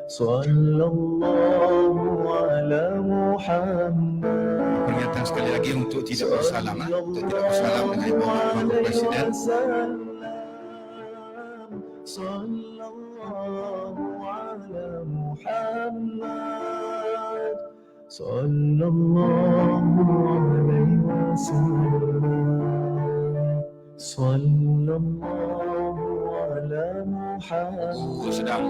Sallallahu ala Muhammad. Peringatan sekali lagi untuk tidak bersalam, untuk tidak bersalam dengan Ibu Wakil Presiden. Sallallahu ala Muhammad. Sallallahu alaihi wasallam. Sallallahu ala Muhammad. Guru sedang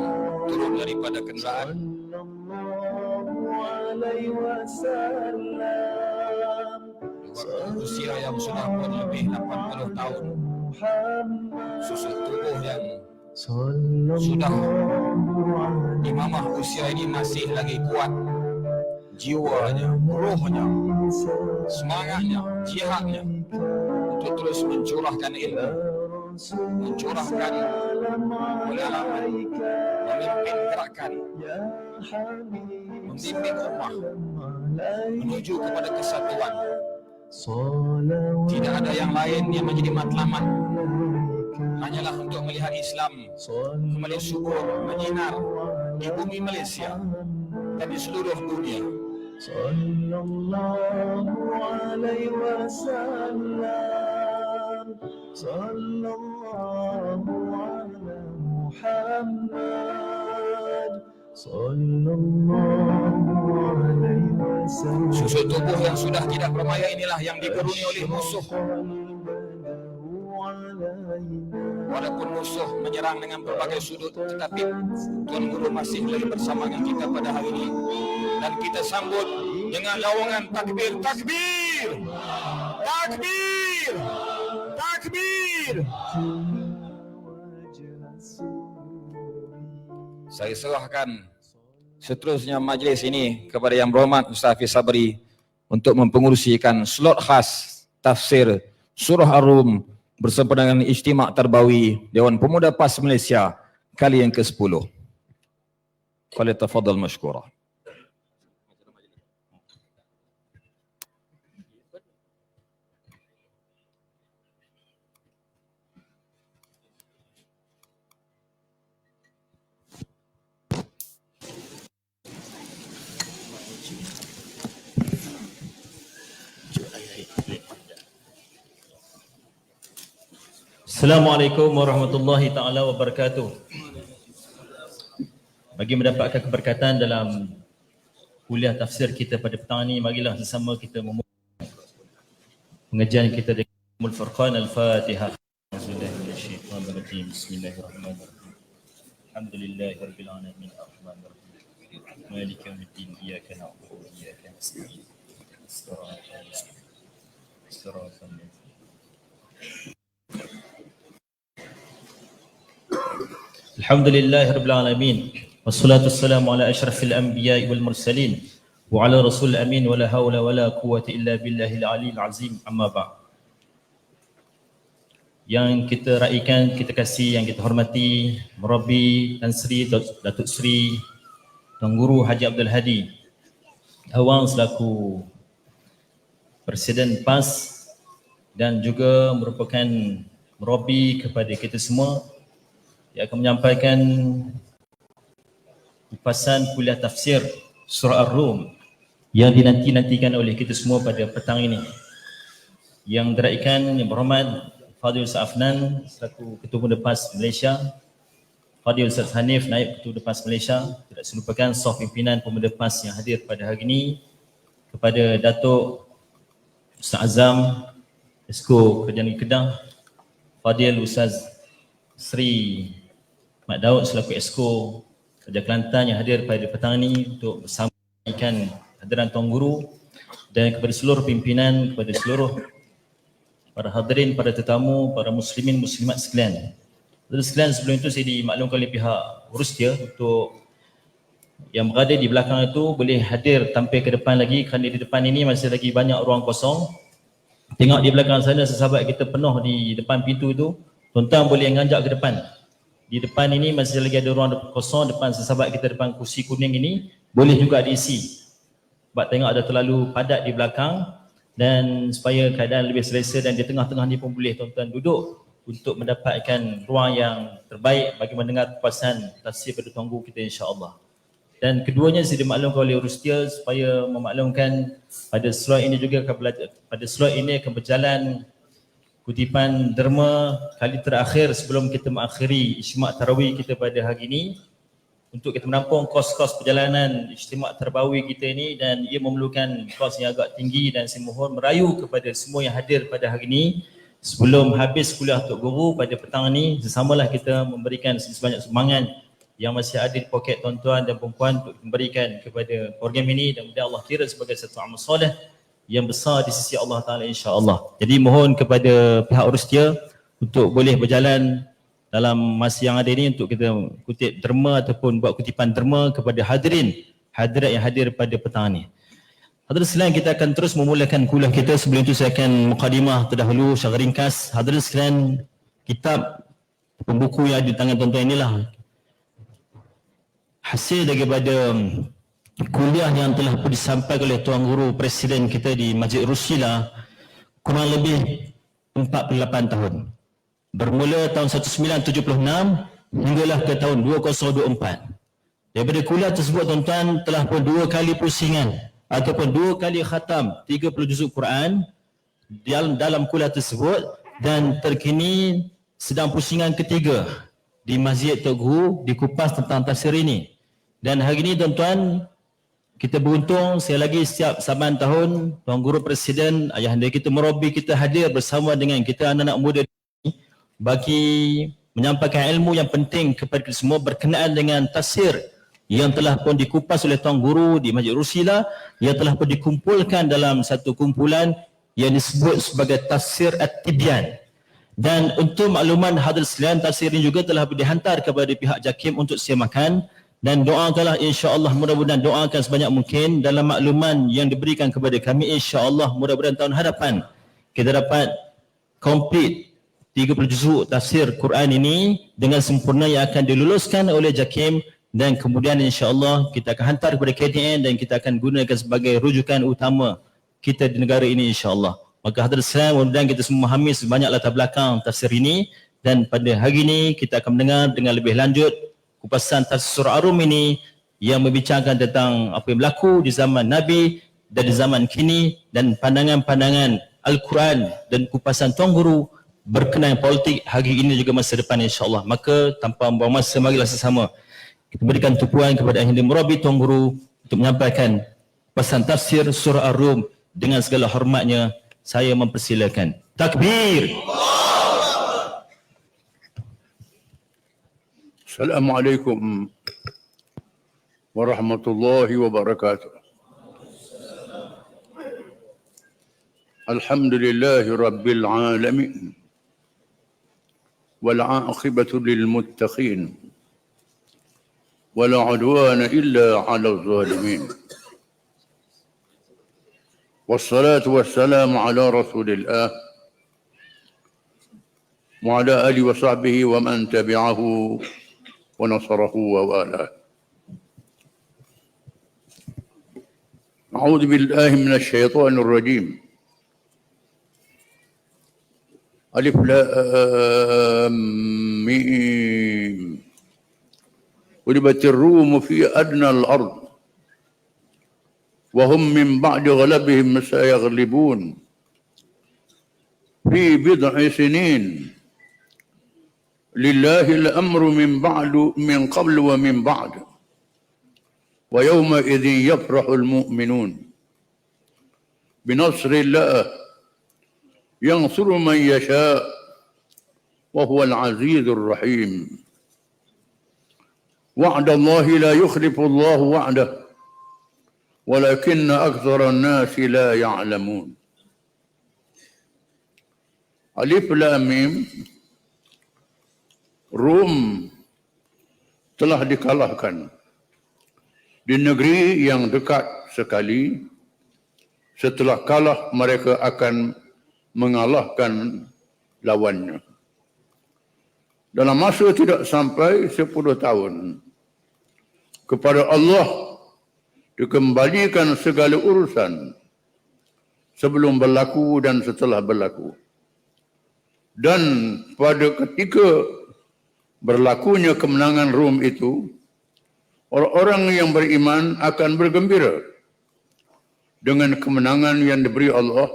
turun daripada kenderaan. Sallallahu alaihi wasallam. Usia yang sudah pun lebih 80 tahun, susu tubuh yang sudah imamah usia ini masih lagi kuat, jiwanya, rohnya, semangatnya, jihadnya untuk terus mencurahkan ilmu, mencurahkan pengalaman, memimpin gerakan, membimbing ummah menuju kepada kesatuan. Tidak ada yang lain yang menjadi matlamat, hanyalah untuk melihat Islam kembali subur menyinar di bumi Malaysia dan di seluruh dunia. Sallallahu alaihi wasallam. Sallallahu ala Muhammad. Sallallahu alaihi wasallam. Susu tubuh yang sudah tidak bermaya inilah yang digeruni oleh musuh. Walaupun musuh menyerang dengan berbagai sudut, tetapi Tuan Guru masih lagi bersama dengan kita pada hari ini. Dan kita sambut dengan lawangan takbir, takbir, takbir, takbir. Saya serahkan seterusnya majlis ini kepada Yang Berhormat Ustaz Hafiz Sabri untuk mempengurusikan slot khas tafsir Surah Ar-Rum bersama dengan Ijtima' Tarbawi Dewan Pemuda PAS Malaysia kali yang ke-10. Falyatafaddal mashkura. Assalamualaikum warahmatullahi taala wabarakatuh. Bagi mendapatkan keberkatan dalam kuliah tafsir kita pada petang ini, marilah bersama kita memulai pengajian kita dengan Ummul Furqan Al-Fatihah. Bismillahirrahmanirrahim. Bismillahirrahmanirrahim. Alhamdulillahirabbil alamin arrahmanirrahim. Maliki yaumiddin. Iyyaka na'budu wa iyyaka nasta'in. Shiratal ladzina Alhamdulillahirabbil alamin. Wassalatu wassalamu ala asyrafil anbiya'i wal mursalin wa ala rasul amin wa la haula wa la quwwata illa billahil aliyil azim. Amma ba'd. Yang kita raikan, kita kasih, yang kita hormati Murabbi Tan Sri Datuk Sri Tuan Guru Haji Abdul Hadi Awang selaku Presiden PAS dan juga merupakan Murabbi kepada kita semua yang akan menyampaikan kupasan kuliah tafsir Surah Ar-Rum yang dinanti-nantikan oleh kita semua pada petang ini, yang diraikan Yang Berhormat Fadil Ustaz Afnan selaku Ketua Pemuda PAS Malaysia, Fadil Ustaz Hanif Naib Ketua Pemuda PAS Malaysia, tidak selupakan saf pimpinan Pemuda PAS yang hadir pada hari ini, kepada Datuk Ustaz Azam Esko Kerajaan Negeri Kedah, Fadil Ustaz Sri Mat Daud selaku Esko Kerja Kelantan yang hadir pada petang ini untuk bersamakan hadiran Tuan Guru, dan kepada seluruh pimpinan, kepada seluruh para hadirin, para tetamu, para muslimin muslimat sekalian. Saudara sekalian, sebelum itu saya dimaklumkan oleh pihak Rustia untuk yang berada di belakang itu boleh hadir tampil ke depan lagi, kerana di depan ini masih lagi banyak ruang kosong. Tengok di belakang sana, sahabat kita penuh di depan pintu itu. Tuan-tuan boleh nganjak ke depan. Di depan ini masih lagi ada ruang kosong, depan sahabat kita, depan kursi kuning ini boleh juga diisi. Sebab tengok ada terlalu padat di belakang, dan supaya keadaan lebih selesa, dan di tengah-tengah ni pun boleh tuan-tuan duduk untuk mendapatkan ruang yang terbaik bagi mendengar kupasan tafsir pada Tuan Guru kita, insya-Allah. dan keduanya sudah dimaklumkan oleh Rusia supaya memaklumkan pada slide ini juga akan pada slide ini akan berjalan kutipan derma kali terakhir sebelum kita mengakhiri Ijtima' Tarawih kita pada hari ini untuk kita menampung kos-kos perjalanan Ijtima' Tarawih kita ini, dan ia memerlukan kos yang agak tinggi, dan saya mohon merayu kepada semua yang hadir pada hari ini sebelum habis kuliah Tok Guru pada petang ini, sesamalah kita memberikan sebanyak semangat yang masih ada di poket tuan-tuan dan puan-puan untuk memberikan kepada program ini, dan mudah Allah kira sebagai satu amal soleh yang besar di sisi Allah Ta'ala insya-Allah. Jadi mohon kepada pihak Rusia untuk boleh berjalan dalam masa yang ada ini untuk kita kutip derma ataupun buat kutipan derma kepada hadirat yang hadir pada petang ini. Hadirin sekalian, kita akan terus memulakan kuliah kita. Sebelum itu saya akan mukadimah terdahulu secara ringkas. Hadirin sekalian, kitab pembuku yang ada di tangan tuan-tuan inilah hasil daripada kuliah yang telah pun disampaikan oleh Tuan Guru Presiden kita di Masjid Rusila kurang lebih 48 tahun. Bermula tahun 1976 hinggalah ke tahun 2024. Daripada kuliah tersebut tuan-tuan telah pun 2 kali pusingan ataupun 2 kali khatam 30 juzuk Quran dalam kuliah tersebut, dan terkini sedang pusingan ketiga di Masjid Tok Guru di Kupas tentang tafsir ini. Dan hari ini tuan-tuan, kita beruntung sekali lagi setiap saban tahun Tuan Guru Presiden ayahanda kita Murabi kita hadir bersama dengan kita anak-anak muda ini bagi menyampaikan ilmu yang penting kepada kita semua berkenaan dengan tafsir yang telah pun dikupas oleh Tuan Guru di Masjid Rusila, yang telah pun dikumpulkan dalam satu kumpulan yang disebut sebagai Tafsir At-Tibyan. Dan untuk makluman hadirin sekalian, tafsir ini juga telah dihantar kepada pihak JAKIM untuk semakan. Dan doakanlah insya-Allah, mudah-mudahan doakan sebanyak mungkin dalam makluman yang diberikan kepada kami, insya-Allah mudah-mudahan tahun hadapan kita dapat komplit 30 juzuk tafsir Quran ini dengan sempurna yang akan diluluskan oleh JAKIM, dan kemudian insya-Allah kita akan hantar kepada KTN dan kita akan gunakan sebagai rujukan utama kita di negara ini insya-Allah. Maka hadirin sekalian, mudah-mudahan kita semua memahami sebanyak latar belakang tafsir ini, dan pada hari ini kita akan mendengar dengan lebih lanjut kupasan tafsir surah Ar-Rum ini yang membicarakan tentang apa yang berlaku di zaman Nabi dan di zaman kini, dan pandangan-pandangan Al-Quran dan kupasan Tuan Guru berkenaan politik hari ini juga masa depan insya-Allah. Maka tanpa membuang masa, marilah sesama kita berikan tumpuan kepada Ahli Murabi Tuan Guru untuk menyampaikan kupasan tafsir surah Ar-Rum. Dengan segala hormatnya saya mempersilakan. Takbir. Assalamualaikum warahmatullahi wabarakatuh. Alhamdulillahi rabbil alamin. Wal 'aqibatu lil muttaqin. Wala 'udwana illa 'alal zalimin. Wassalatu wassalamu ala Rasulillah wa ala alihi wa sahbihi wa man tabi'ahu ونصره ووالاه. أعوذ بالله من الشيطان الرجيم. ألف لام ميم. غلبت الروم في أدنى الأرض وهم من بعد غلبهم سيغلبون في بضع سنين. لله الأمر من قبل ومن بعد ويومئذ يفرح المؤمنون بنصر الله ينصر من يشاء وهو العزيز الرحيم. وعد الله لا يخلف الله وعده ولكن أكثر الناس لا يعلمون. ألف لام ميم. Rom telah dikalahkan di negeri yang dekat sekali. Setelah kalah, mereka akan mengalahkan lawannya. Dalam masa tidak sampai 10 tahun, kepada Allah dikembalikan segala urusan sebelum berlaku dan setelah berlaku. Dan pada ketika berlakunya kemenangan Rom itu, Orang-orang yang beriman akan bergembira dengan kemenangan yang diberi Allah.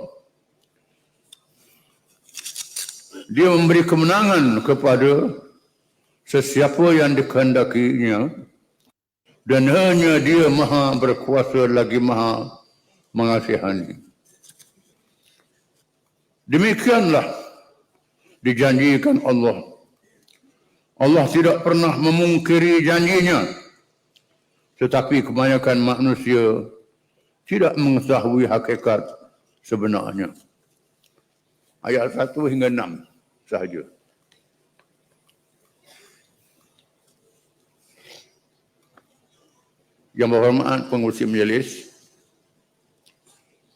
Dia memberi kemenangan kepada sesiapa yang dikehendakinya, dan hanya Dia Maha berkuasa lagi Maha mengasihani. Demikianlah dijanjikan Allah. Allah tidak pernah memungkiri janjinya, tetapi kebanyakan manusia tidak mengetahui hakikat sebenarnya. Ayat 1 hingga 6 sahaja. Yang berhormat pengurusi majlis,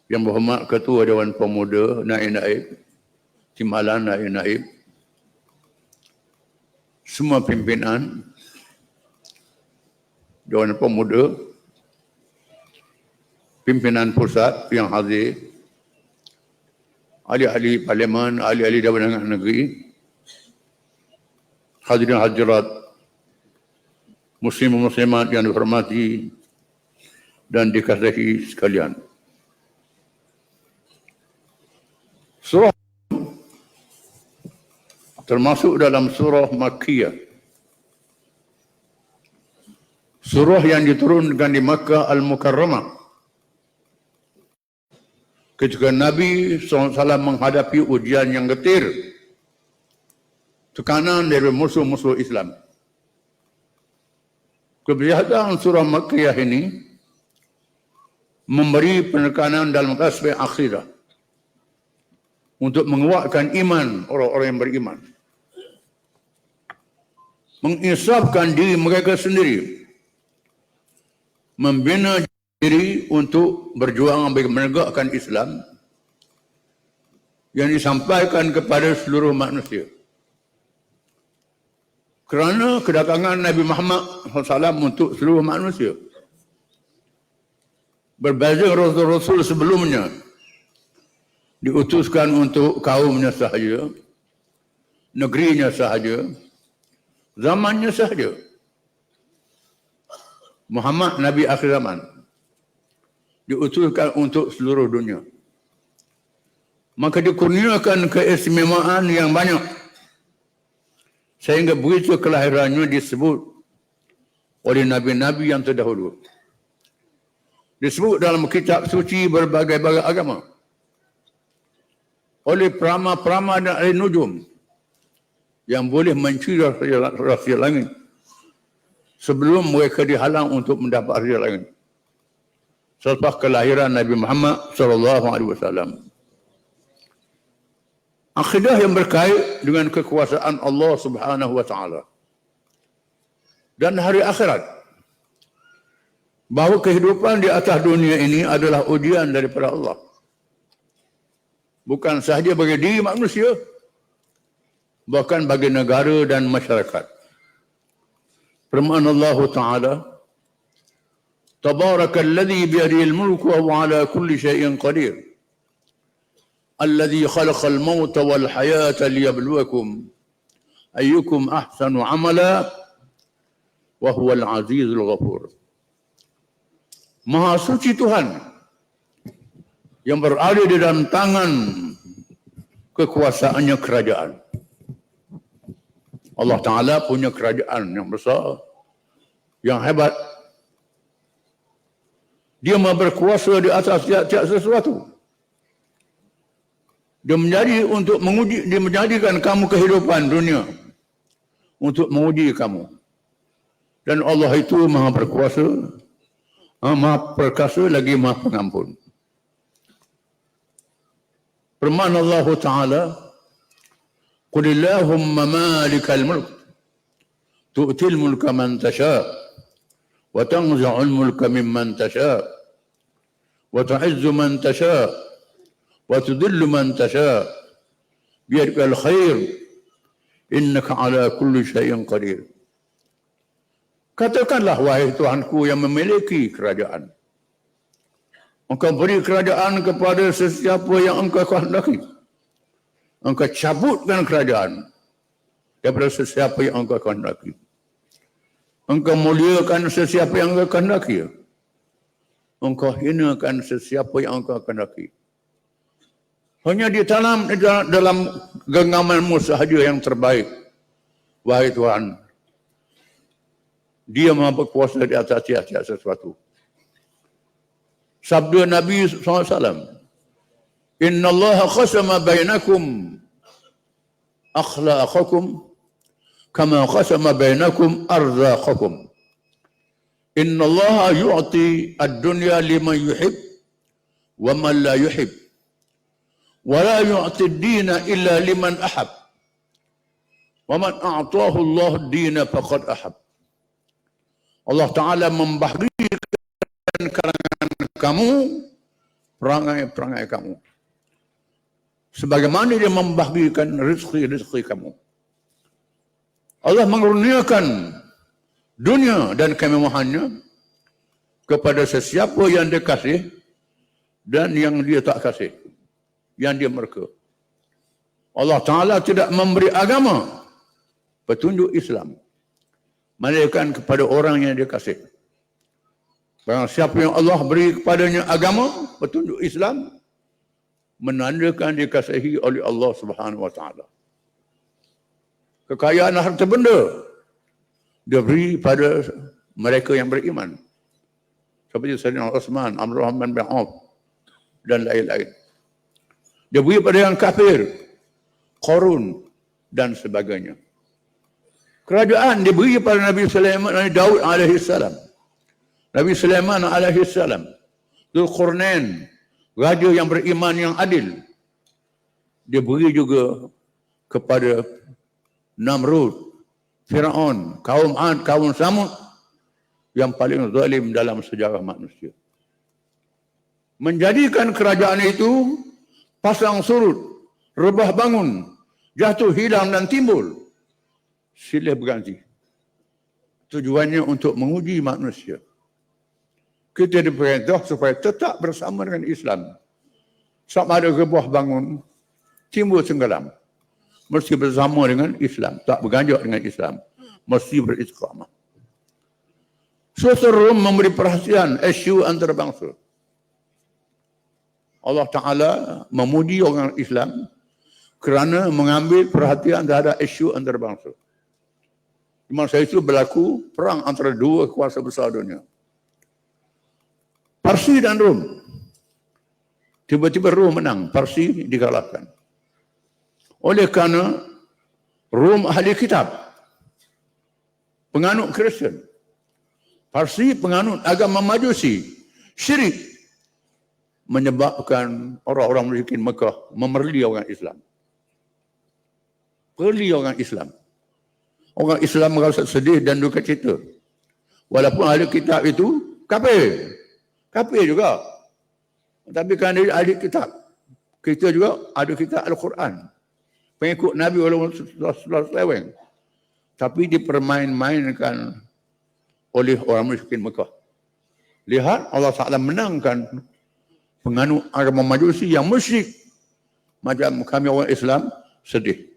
yang berhormat Ketua Dewan Pemuda, Naib-Naib, Timbalan Naib-Naib, semua pimpinan Dewan Pemuda, pimpinan pusat yang hadir, ahli-ahli parlimen, ahli-ahli Dewan Negeri, hadirin hadirat, muslim muslimat yang dihormati dan dikasihi sekalian. Surah termasuk dalam surah Makkiyah. Surah yang diturunkan di Makkah Al-Mukarramah ketika Nabi SAW menghadapi ujian yang getir, tekanan dari musuh-musuh Islam. Kebiasaan surah Makkiyah ini memberi penekanan dalam aspek akhirat untuk menguatkan iman orang-orang yang beriman, menginsafkan diri mereka sendiri, membina diri untuk berjuang bagi menegakkan Islam yang disampaikan kepada seluruh manusia. Kerana kedatangan Nabi Muhammad SAW untuk seluruh manusia, berbeza Rasul-Rasul sebelumnya diutuskan untuk kaumnya sahaja, negerinya sahaja, zamannya sahaja. Muhammad Nabi akhir zaman diutuskan untuk seluruh dunia. Maka dikurniakan keistimewaan yang banyak, sehingga begitu kelahirannya disebut oleh nabi-nabi yang terdahulu. Disebut dalam kitab suci berbagai-bagai agama oleh prama-prama dan ahli nujum yang boleh mencuri rahsia langit sebelum mereka dihalang untuk mendapat rahsia langit selepas kelahiran Nabi Muhammad SAW. Akidah yang berkait dengan kekuasaan Allah Subhanahu wa taala dan hari akhirat, bahawa kehidupan di atas dunia ini adalah ujian daripada Allah, bukan sahaja bagi diri manusia, bahkan bagi negara dan masyarakat. Firman Allah Taala, Tabarakalladzi biyadihil mulku wa huwa ala kulli syai'in qadir. Alladzi khalaqal mauta wal hayata liyabluwakum ayyukum ahsanu amala wa huwal azizul ghafur. Maha suci Tuhan yang berada di dalam tangan kekuasaannya kerajaan. Allah Ta'ala punya kerajaan yang besar, yang hebat. Dia maha berkuasa di atas tiap-tiap sesuatu. Dia menjadikan kamu kehidupan dunia untuk menguji kamu. Dan Allah itu maha berkuasa, maha perkasa lagi maha pengampun. Firman Allah Ta'ala, Qulillahumma malikal mulk, tu'til mulka man tasha, wa tanza'ul mulka mimman tasha, wa tu'izzu man tasha, wa tudillu man tasha, biyadikal khair, innaka ala kulli syai'in qadir. Katakanlah, wahai Tuhanku yang memiliki kerajaan, Engkau beri kerajaan kepada sesiapa yang Engkau kehendaki. Engkau cabutkan kerajaan daripada sesiapa yang Engkau kehendaki. Engkau muliakan sesiapa yang engkau kehendaki. Engkau hinakan sesiapa yang engkau kehendaki. Hanya ditanam dalam genggamanmu sahaja yang terbaik. Wahai Tuhan, Dia Maha berkuasa di atas tiap-tiap sesuatu. Sabda Nabi SAW, Inna Allah khasama bainakum akhlaqakum kama khasama bainakum arzaqakum. Inna Allah yu'ti ad-dunya liman yuhib wa man la yuhib. Wa la yu'ti ad-dina illa liman ahab. Wa man a'tahu Allah ad-dina faqad ahab. Allah Ta'ala membahagikan kalangan kamu perangai-perangai kamu. Sebagaimana Dia membahagikan rezeki-rezeki kamu. Allah mengurniakan dunia dan kemewahannya kepada sesiapa yang Dia kasih dan yang Dia tak kasih, yang Dia murka. Allah Ta'ala tidak memberi agama petunjuk Islam melainkan kepada orang yang Dia kasih. Barang siapa yang Allah beri kepadanya agama petunjuk Islam, menandakan dikasihi oleh Allah Subhanahu wa taala. Kekayaan harta benda Dia beri pada mereka yang beriman. Seperti Sayyidina Uthman, Abdul Rahman bin Auf dan lain-lain. Dia beri pada yang kafir, Qarun dan sebagainya. Kerajaan diberi pada Nabi Sulaiman, Nabi Daud alaihi salam. Nabi Sulaiman alaihi salam, Dzulqarnain, raja yang beriman yang adil. Dia beri juga kepada Namrud, Firaun, kaum Ad, kaum Samud yang paling zalim dalam sejarah manusia. Menjadikan kerajaan itu pasang surut, rebah bangun, jatuh hilang dan timbul, silih berganti. Tujuannya untuk menguji manusia. Kita diperintah supaya tetap bersama dengan Islam. Sama ada rebah bangun, timbul tenggelam, mesti bersama dengan Islam, tak berganjak dengan Islam, mesti beristiqamah. Sultan Rom memberi perhatian isu antarabangsa. Allah Ta'ala memuji orang Islam kerana mengambil perhatian terhadap isu antarabangsa. Di masa itu berlaku perang antara dua kuasa besar dunia, Parsi dan Rom. Tiba-tiba Rom menang, Parsi dikalahkan. Oleh kerana Rom ahli kitab, penganut Kristian. Parsi penganut agama Majusi, syirik, menyebabkan orang-orang musyrikin Mekah memerli orang Islam. Perli orang Islam. Orang Islam merasa sedih dan duka cita. Walaupun ahli kitab itu kafir. Kafir juga. Tapi kerana dia ahli kitab, kita juga ada kitab Al-Quran. Pengikut Nabi walaupun seleweng. Tapi dipermain-mainkan oleh orang musyrikin Mekah. Lihat Allah Ta'ala menangkan penganut agama Majusi yang musyrik. Macam kami orang Islam sedih.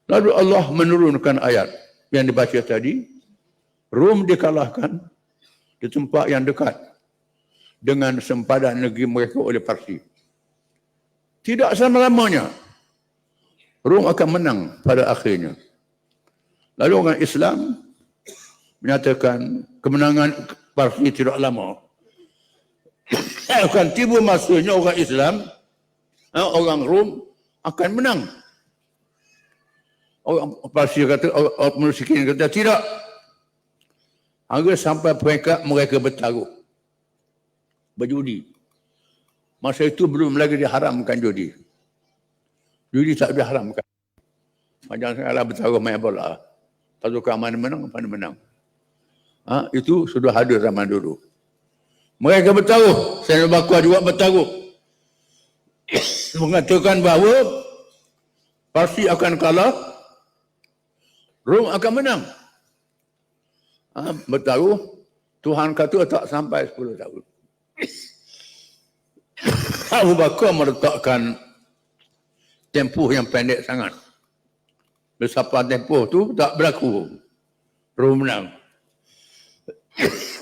Lalu Allah menurunkan ayat yang dibaca tadi. Rom dikalahkan di tempat yang dekat dengan sempadan negeri mereka oleh Parsi. Tidak selama-lamanya Rom akan menang pada akhirnya. Lalu orang Islam menyatakan kemenangan Parsi tidak lama. Akan tiba masanya orang Islam, orang Rom akan menang. Orang Parsi kata, orang musyrikin kata tidak. Hingga sampai peringkat mereka bertaruh, berjudi. Masa itu belum lagi diharamkan judi. Judi tak diharamkan. Macam sekarang bertaruh main bola. Pasukan mana menang, mana menang. Itu sudah ada zaman dulu. Mereka bertaruh. Sayyidina Abu Bakar juga bertaruh. Mengatakan bahawa Parsi akan kalah, Rom akan menang. Bertaruh, Tuhan kata tak sampai 10 tahun. Abu Bakar meletakkan tempoh yang pendek sangat. Bersampai tempoh tu tak berlaku. Rom menang.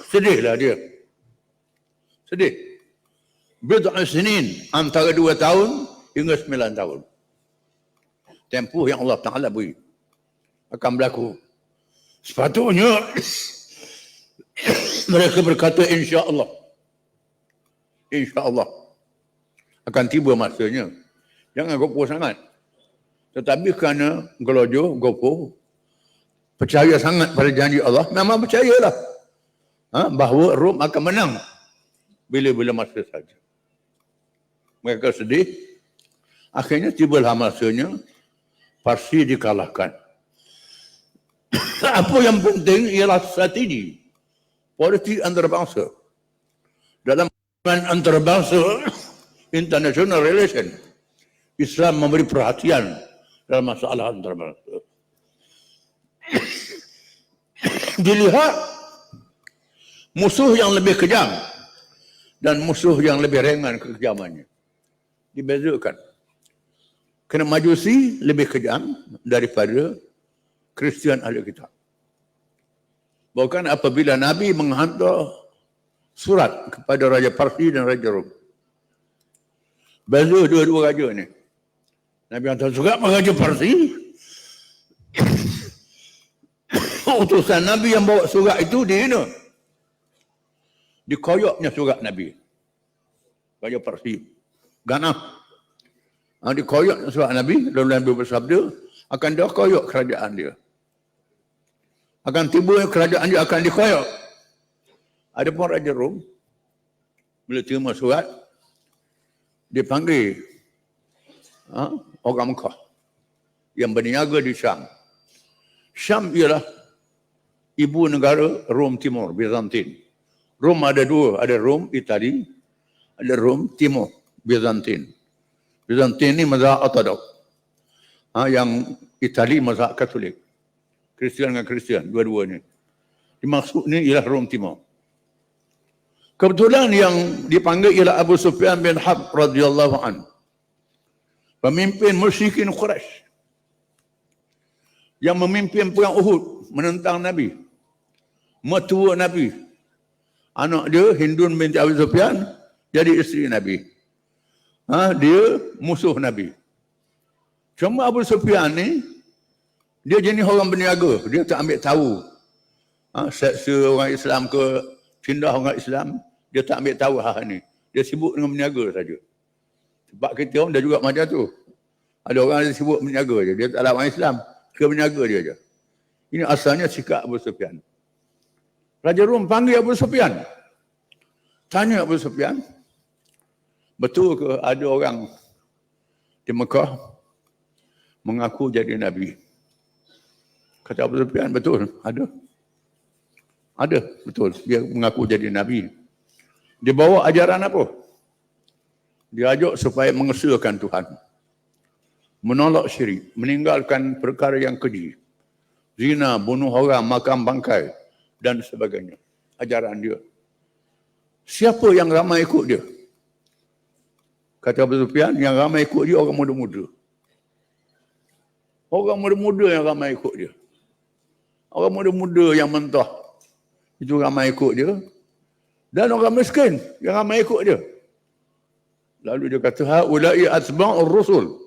Sedihlah dia. Sedih. Bid'ah sinin, antara 2 tahun hingga 9 tahun. Tempoh yang Allah Ta'ala beri akan berlaku. Sepatutnya mereka berkata insya-Allah. Insya-Allah akan tiba masanya. Jangan gopoh sangat. Tetapi kerana gelojoh, gopoh, percaya sangat pada janji Allah, memang percayalah bahawa Rom akan menang bila-bila masa saja. Mereka sedih. Akhirnya tibalah masanya Parsi dikalahkan. Apa yang penting ialah strategi politik antarabangsa. Dalam antarabangsa international relation, Islam memberi perhatian dalam masalah antarabangsa. Dilihat musuh yang lebih kejam dan musuh yang lebih ringan kekejamannya. Dibezakan. Kerana Majusi lebih kejam daripada Kristian ahli kitab. Bahkan apabila Nabi menghantar surat kepada Raja Parsi dan Raja Rom. Beza dua-dua raja ni. Nabi hantar surat kepada Raja Parsi. Utusan Nabi yang bawa surat itu dihina. Dikoyoknya surat Nabi. Raja Parsi. Ganah. Dikoyok surat Nabi, lalu Nabi bersabda, akan dia koyok kerajaan dia. Akan tiba kerajaan dia akan dikoyok. Ada pun Raja Rom, bila terima surat, dia panggil orang Mekah yang berniaga di Syam. Syam ialah ibu negara Rom Timur, Bizantin. Rom ada 2, ada Rom Itali, ada Rom Timur, Bizantin. Bizantin ni mazhab Ortodok. Yang Itali mazhab Katolik. Kristian dengan Kristian, dua-duanya. Dimaksud ni ialah Rom Timur. Kebetulan yang dipanggil ialah Abu Sufyan bin Harb radhiyallahu an. Pemimpin musyrikin Quraisy. Yang memimpin perang Uhud menentang Nabi. Mertua Nabi. Anak dia Hindun binti Abi Sufyan jadi isteri Nabi. Dia musuh Nabi. Cuma Abu Sufyan ni, dia jenis orang berniaga. Dia tak ambil tahu. Seksa orang Islam ke, cindah orang Islam, dia tak ambil tahu hal ni. Dia sibuk dengan berniaga saja. Sebab kita orang dah juga macam tu. Ada orang yang sibuk berniaga je. Dia tak ada orang Islam, ke berniaga dia je. Ini asalnya sikap Abu Sufyan. Raja Rom panggil Abu Sufyan. Tanya Abu Sufyan, betul ke ada orang di Mekah mengaku jadi Nabi? Kata Abu Sufyan, betul, ada. Ada, betul. Dia mengaku jadi Nabi. Dia bawa ajaran apa? Dia ajak supaya mengesahkan Tuhan. Menolak syirik, meninggalkan perkara yang keji. Zina, bunuh orang, makan bangkai dan sebagainya. Ajaran dia. Siapa yang ramai ikut dia? Kata Abu Sufyan, yang ramai ikut dia orang muda-muda. Orang muda-muda yang ramai ikut dia. Orang muda-muda yang mentah. Itu ramai ikut dia. Dan orang miskin yang ramai ikut dia. Lalu dia kata, haulai atba'ur rusul.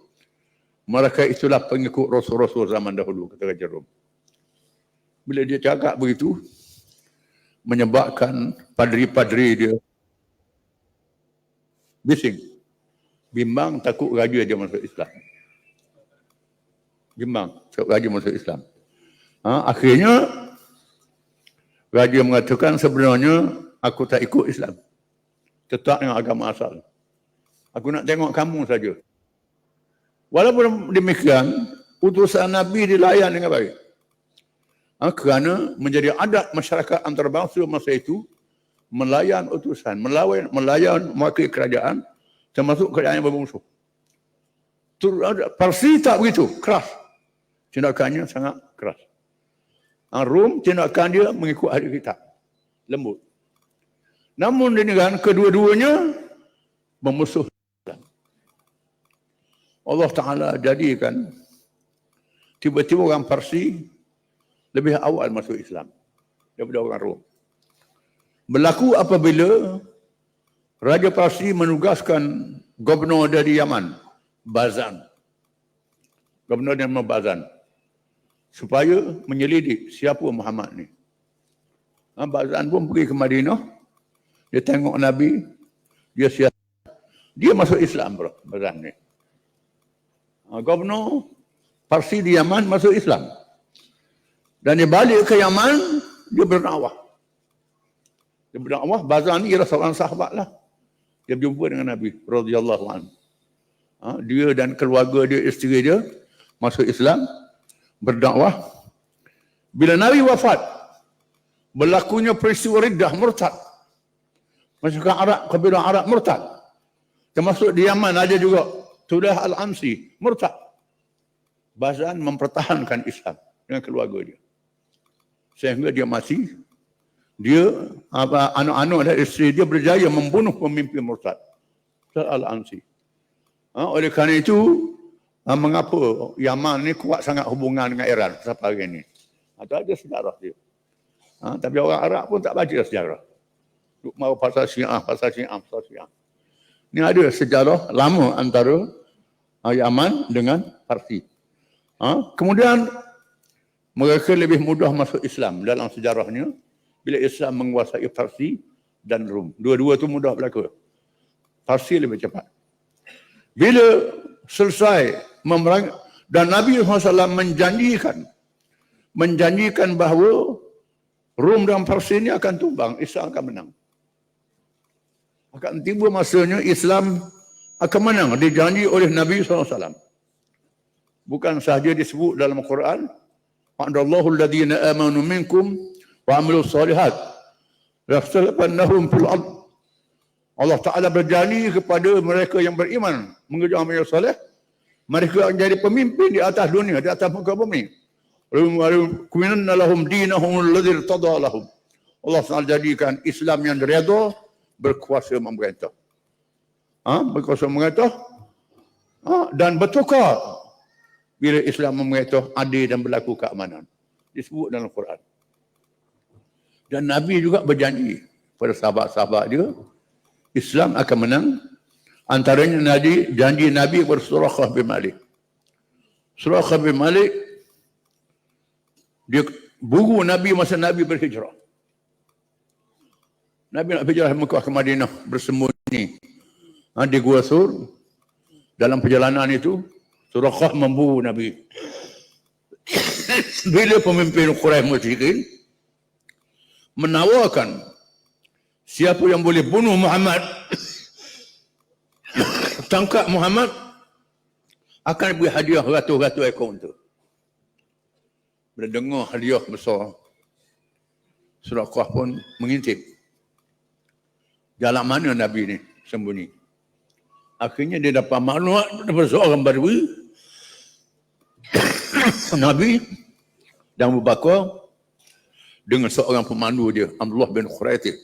Mereka itulah pengikut rasul-rasul zaman dahulu, kata Raja Rom. Bila dia cakap begitu, menyebabkan padri-padri dia bising. Bimbang, takut raja dia masuk Islam. Bimbang, takut raja masuk Islam. Akhirnya, raja mengatakan sebenarnya aku tak ikut Islam. Tetap dengan agama asal. Aku nak tengok kamu saja. Walaupun demikian, utusan Nabi dilayan dengan baik. Kerana menjadi adat masyarakat antarabangsa masa itu, melayan utusan, melayan mewakili kerajaan, termasuk kerajaan yang bermusuh. Parsi tak begitu, keras. Tindakannya sangat keras. Rom, tindakan dia mengikut ahli kitab. Lembut. Namun dengan kedua-duanya bermusuh. Allah Ta'ala jadikan tiba-tiba orang Parsi lebih awal masuk Islam daripada orang Rom. Berlaku apabila Raja Parsi menugaskan gubernur dari Yaman, Bazan. Gubernur nama Bazan. Supaya menyelidik siapa Muhammad ni. Bazan pun pergi ke Madinah. Dia tengok Nabi. Dia siap. Dia masuk Islam, bro. Bazan ni. Gubernur Parsi di Yaman masuk Islam. Dan dia balik ke Yaman. Dia berdakwah. Bazan ni ialah seorang sahabat lah. Dia berjumpa dengan Nabi radhiyallahu anhu. Dia dan keluarga dia, isteri dia masuk Islam, berdakwah. Bila Nabi wafat, berlakunya peristiwa riddah, murtad. Masyarakat Arab, kabilah Arab murtad. Termasuk di Yaman ada juga Tulah Al-Amsi, murtad. Bazan mempertahankan Islam dengan keluarga dia. Sehingga dia mati. Dia, anak-anak dan isteri dia berjaya membunuh pemimpin murtad. Al-Amsi. Oleh kerana itu, mengapa Yaman ni kuat sangat hubungan dengan Iran sampai hari ini. Ada sejarah dia. Tapi orang Arab pun tak baca sejarah. Mau pasal Syiah. Ni ada sejarah lama antara Yaman dengan Parsi. Kemudian, mereka lebih mudah masuk Islam dalam sejarahnya. Bila Islam menguasai Parsi dan Rum. Dua-dua tu mudah berlaku. Parsi lebih cepat. Bila selesai memerang, dan Nabi SAW menjanjikan bahawa Rum dan Parsi ini akan tumbang, Islam akan menang. Akan tiba masanya Islam akan menang, dijanji oleh Nabi SAW. Bukan sahaja disebut dalam Al-Quran, wa'adallahu alladhina amanu minkum wa amilu salihat yastalafannahum fil ard. Allah Ta'ala berjanji kepada mereka yang beriman mengerjakan amal soleh, mereka akan jadi pemimpin di atas dunia, di atas muka bumi. Kuminanna lahum dinahum alladhi irtada lahum. Allah Ta'ala jadikan Islam yang redha berkuasa memerintah. Berkuasa memerintah dan bertukar bila Islam memerintah, adil dan berlaku keamanan. Disebut dalam Al-Quran. Dan Nabi juga berjanji pada sahabat-sahabat dia, Islam akan menang. Antaranya janji Nabi kepada Suraqah bin Malik. Suraqah bin Malik, dia guru Nabi masa Nabi berhijrah. Nabi nak berhijrah Mekah ke Madinah, bersembunyi di Gua Sur. Dalam perjalanan itu, Suraqah memburu Nabi. Bila pemimpin Quraisy musyrikin menawarkan siapa yang boleh bunuh Muhammad, tangkap Muhammad, akan beri hadiah ratus-ratus ekor unta. Bila dengar hadiah besar, Suraqah pun mengintip. Jalan mana Nabi ni sembunyi. Akhirnya dia dapat maklumat daripada seorang Badui, Nabi dan Abu Bakar dengan seorang pemandu dia, Abdullah bin Khuraitib.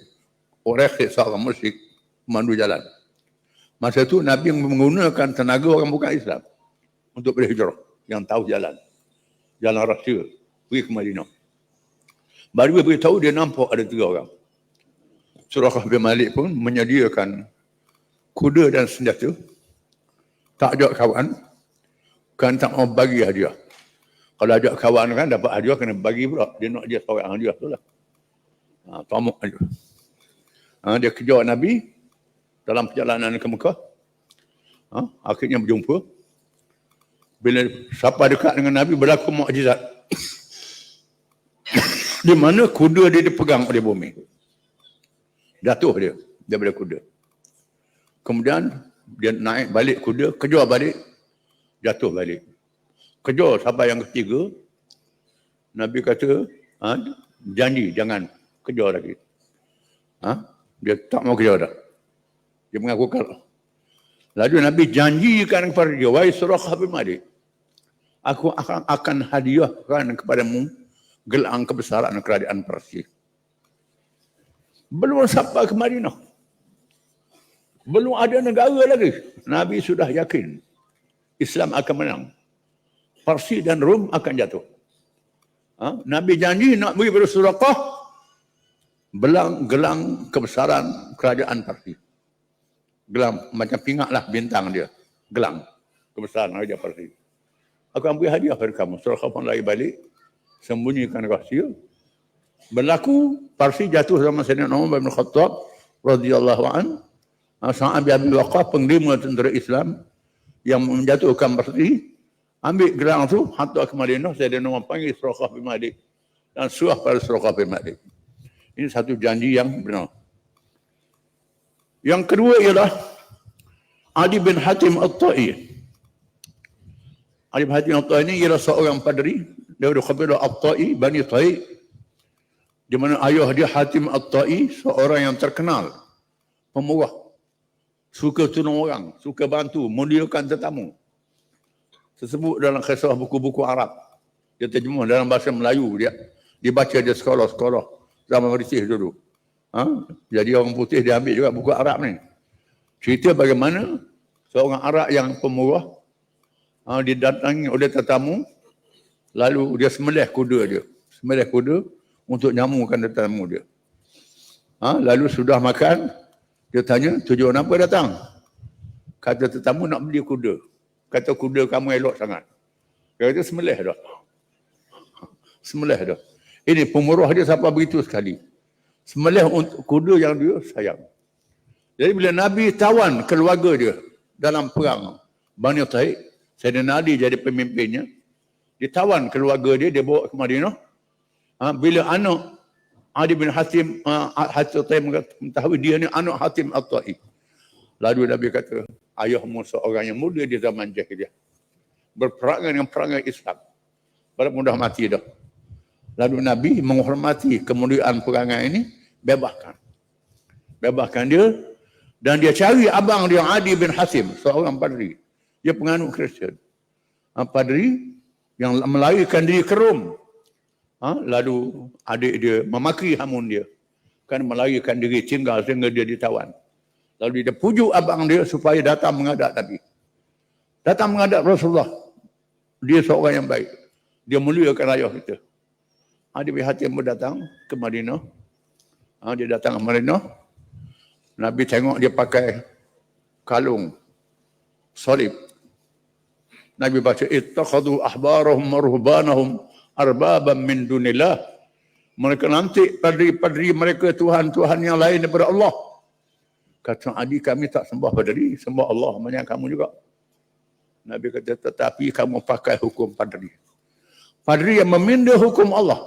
Seorang musyrik, pemandu jalan. Masa itu Nabi menggunakan tenaga orang bukan Islam untuk berhijrah, yang tahu jalan rahsia pergi ke Madinah. Baru dia beritahu, dia nampak ada 3 orang. Suraqah bin Malik pun menyediakan kuda dan senjata, tak ajak kawan, kan tak mau bagi hadiah. Kalau ajak kawan kan dapat hadiah, kena bagi pula. Dia nak dia seorang hadiah tu lah. Tamak aja. Dia kejar Nabi dalam perjalanan ke Mekah. Akhirnya berjumpa. Bila siapa dekat dengan Nabi, berlaku mukjizat. Di mana kuda dia dipegang oleh bumi. Jatuh dia daripada kuda. Kemudian dia naik balik kuda, kejar balik, jatuh balik. Kejar sampai yang ketiga, Nabi kata, janji jangan kejar lagi. Dia tak mau kejar dah. Dia mengaku kalah. Lalu Nabi janjikan kepada dia, wahai Suraqah bin Malik, aku akan hadiahkan kepadamu gelang kebesaran kerajaan Parsi. Belum sampai ke Madinah, belum ada negara lagi, Nabi sudah yakin Islam akan menang. Parsi dan Rum akan jatuh. Nabi janji nak beri pada Suraqah gelang kebesaran kerajaan Parsi. Gelang macam pingak lah bintang dia. Gelang kebesaran Raja Parsi. Aku ambil hadiah pada kamu. Surah Khapan lari balik. Sembunyikan rahsia. Berlaku Parsi jatuh zaman Sayyidina Umar bin Khattab radhiyallahu an. Sa'ad bin Abi Waqqas, penglima tentera Islam yang menjatuhkan Parsi, ambil gelang tu hantar ke Madinah. Sayyidina Umar panggil Suraqah bin Malik dan surah pada Suraqah bin Malik. Ini satu janji yang benar. Yang kedua ialah Adi bin Hatim At-Ta'i. Adi bin Hatim At-Ta'i ini ialah seorang padri daripada kabilah At-Ta'i, Bani Tai', di mana ayah dia Hatim At-Ta'i, seorang yang terkenal, pemurah, suka tolong orang, suka bantu, muliakan tetamu. Tersebut dalam kisah buku-buku Arab. Dia terjemah dalam bahasa Melayu. Dia dibaca di sekolah-sekolah zaman British dulu. Jadi orang putih dia ambil juga buku Arab ni. Cerita bagaimana seorang Arab yang pemurah didatangi oleh tetamu, lalu dia sembelih kuda dia. Sembelih kuda untuk nyamukan tetamu dia. Lalu sudah makan, dia tanya, tujuan apa datang? Kata tetamu nak beli kuda. Kata kuda kamu elok sangat. Dia kata sembelih dah. Sembelih dah. Ini pemurah dia sampai begitu sekali. Sembelih untuk kuda yang dia sayang. Jadi bila Nabi tawan keluarga dia dalam perang Bani Tai', Sayyidina Ali jadi pemimpinnya, ditawan keluarga dia, dia bawa ke Madinah. Bila anak Adi bin Hatim At-Ta'i mengetahui dia ni anak Hatim At-Ta'i. Lalu Nabi kata, ayahmu seorang yang mulia di zaman jahiliyah. Berperangan dengan perangai Islam. Pada mudah mati dah. Lalu Nabi menghormati kemuliaan perangai ini, bebaskan. Bebaskan dia. Dan dia cari abang dia Adi bin Hatim, seorang padri. Dia penganut Kristian. Padri yang melarikan diri ke Rom. Lalu adik dia memaki hamun dia. Kan melarikan diri tinggal sehingga dia ditawan. Lalu dia pujuk abang dia supaya datang menghadap Nabi. Datang menghadap Rasulullah. Dia seorang yang baik. Dia muliakan ayah kita. Adi bin Hatim pun datang ke Madinah. Dia datang ke Madinah. Nabi tengok dia pakai kalung salib. Nabi baca, ittakhadhu ahbarahum wa ruhbanahum arbaban min dunillah. Mereka nanti padri-padri mereka Tuhan-Tuhan yang lain daripada Allah. Kata Adi, kami tak sembah padri, sembah Allah macam kamu juga. Nabi kata, tetapi kamu pakai hukum padri. Padri yang meminda hukum Allah.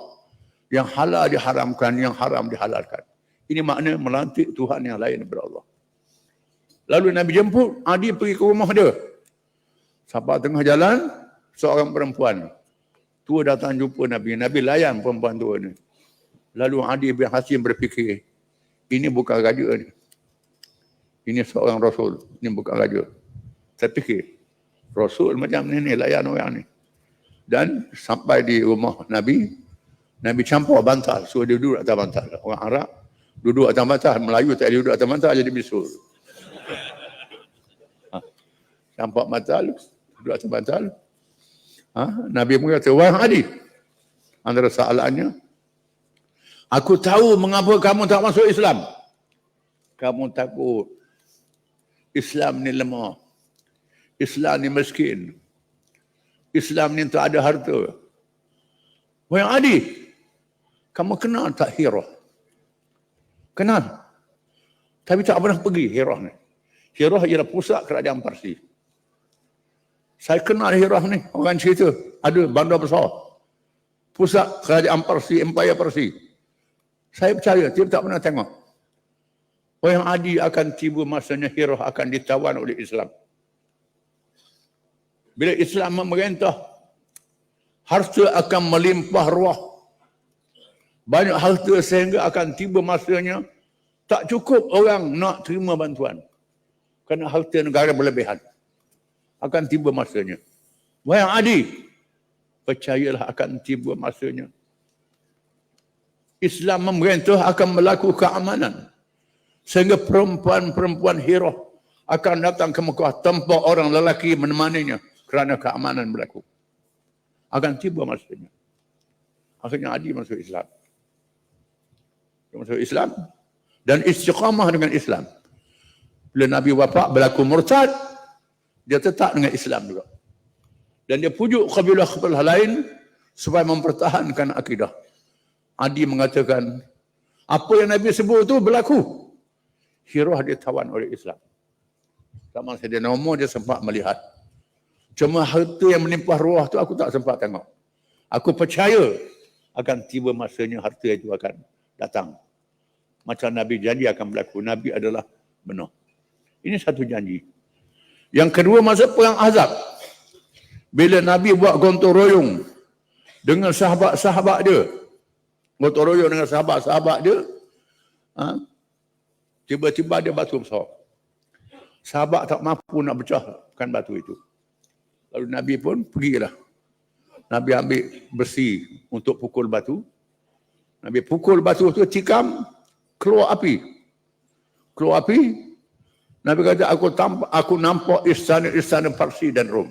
Yang halal diharamkan, yang haram dihalalkan. Ini makna melantik Tuhan yang lain daripada Allah. Lalu Nabi jemput, Adi pergi ke rumah dia. Sampai tengah jalan, seorang perempuan tua datang jumpa Nabi. Nabi layan perempuan tua ni. Lalu Adi bin Hatim berfikir, ini bukan raja ni. Ini seorang Rasul. Ini bukan raja. Saya fikir, Rasul macam ni layan orang ni. Dan sampai di rumah Nabi, Nabi campur bantal. Suruh dia duduk atas bantal. Orang Arab duduk atas bantal. Melayu tak duduk atas bantal, jadi bisul. Campur bantal, duduk atas bantal. Nabi pun kata, wahai Adi, antara soalannya, aku tahu mengapa kamu tak masuk Islam. Kamu takut Islam ni lemah. Islam ni miskin. Islam ni tak ada harta. Wahai Adi, kamu kenal tak Hirah? Kenal. Tapi tak pernah pergi Hirah ni. Hirah ialah pusat kerajaan Parsi. Saya kenal Hirah ni, orang cerita. Ada bandar besar. Pusat kerajaan Parsi, Empire Parsi. Saya percaya, dia tak pernah tengok. Orang Adi akan tiba masanya Hirah akan ditawan oleh Islam. Bila Islam memerintah, harta akan melimpah ruah. Banyak harta sehingga akan tiba masanya tak cukup orang nak terima bantuan. Kerana harta negara berlebihan. Akan tiba masanya. Wahai Adi, percayalah akan tiba masanya. Islam memerintah akan berlaku keamanan. Sehingga perempuan-perempuan Hirah akan datang ke Mekah tanpa orang lelaki menemaninya kerana keamanan berlaku. Akan tiba masanya. Akhirnya Adi masuk Islam. Dia masuk Islam dan istiqamah dengan Islam. Bila Nabi wafat berlaku murtad, dia tetap dengan Islam juga. Dan dia pujuk kabilah-kabilah lain supaya mempertahankan akidah. Adi mengatakan, apa yang Nabi sebut itu berlaku. Hirah ditawan oleh Islam. Zaman Sayyidina Umar dia sempat melihat. Cuma harta yang menimpa ruah tu aku tak sempat tengok. Aku percaya akan tiba masanya harta itu akan datang. Macam Nabi janji akan berlaku. Nabi adalah benar. Ini satu janji. Yang kedua masa perang Ahzab. Bila Nabi buat gotong royong dengan sahabat-sahabat dia. Gotong royong dengan sahabat-sahabat dia. Tiba-tiba dia batu besar. Sahabat tak mampu nak pecahkan batu itu. Lalu Nabi pun pergilah. Nabi ambil besi untuk pukul batu. Nabi pukul batu tu tikam, keluar api. Keluar api. Nabi kata, aku nampak istana-istana Parsi dan Rom.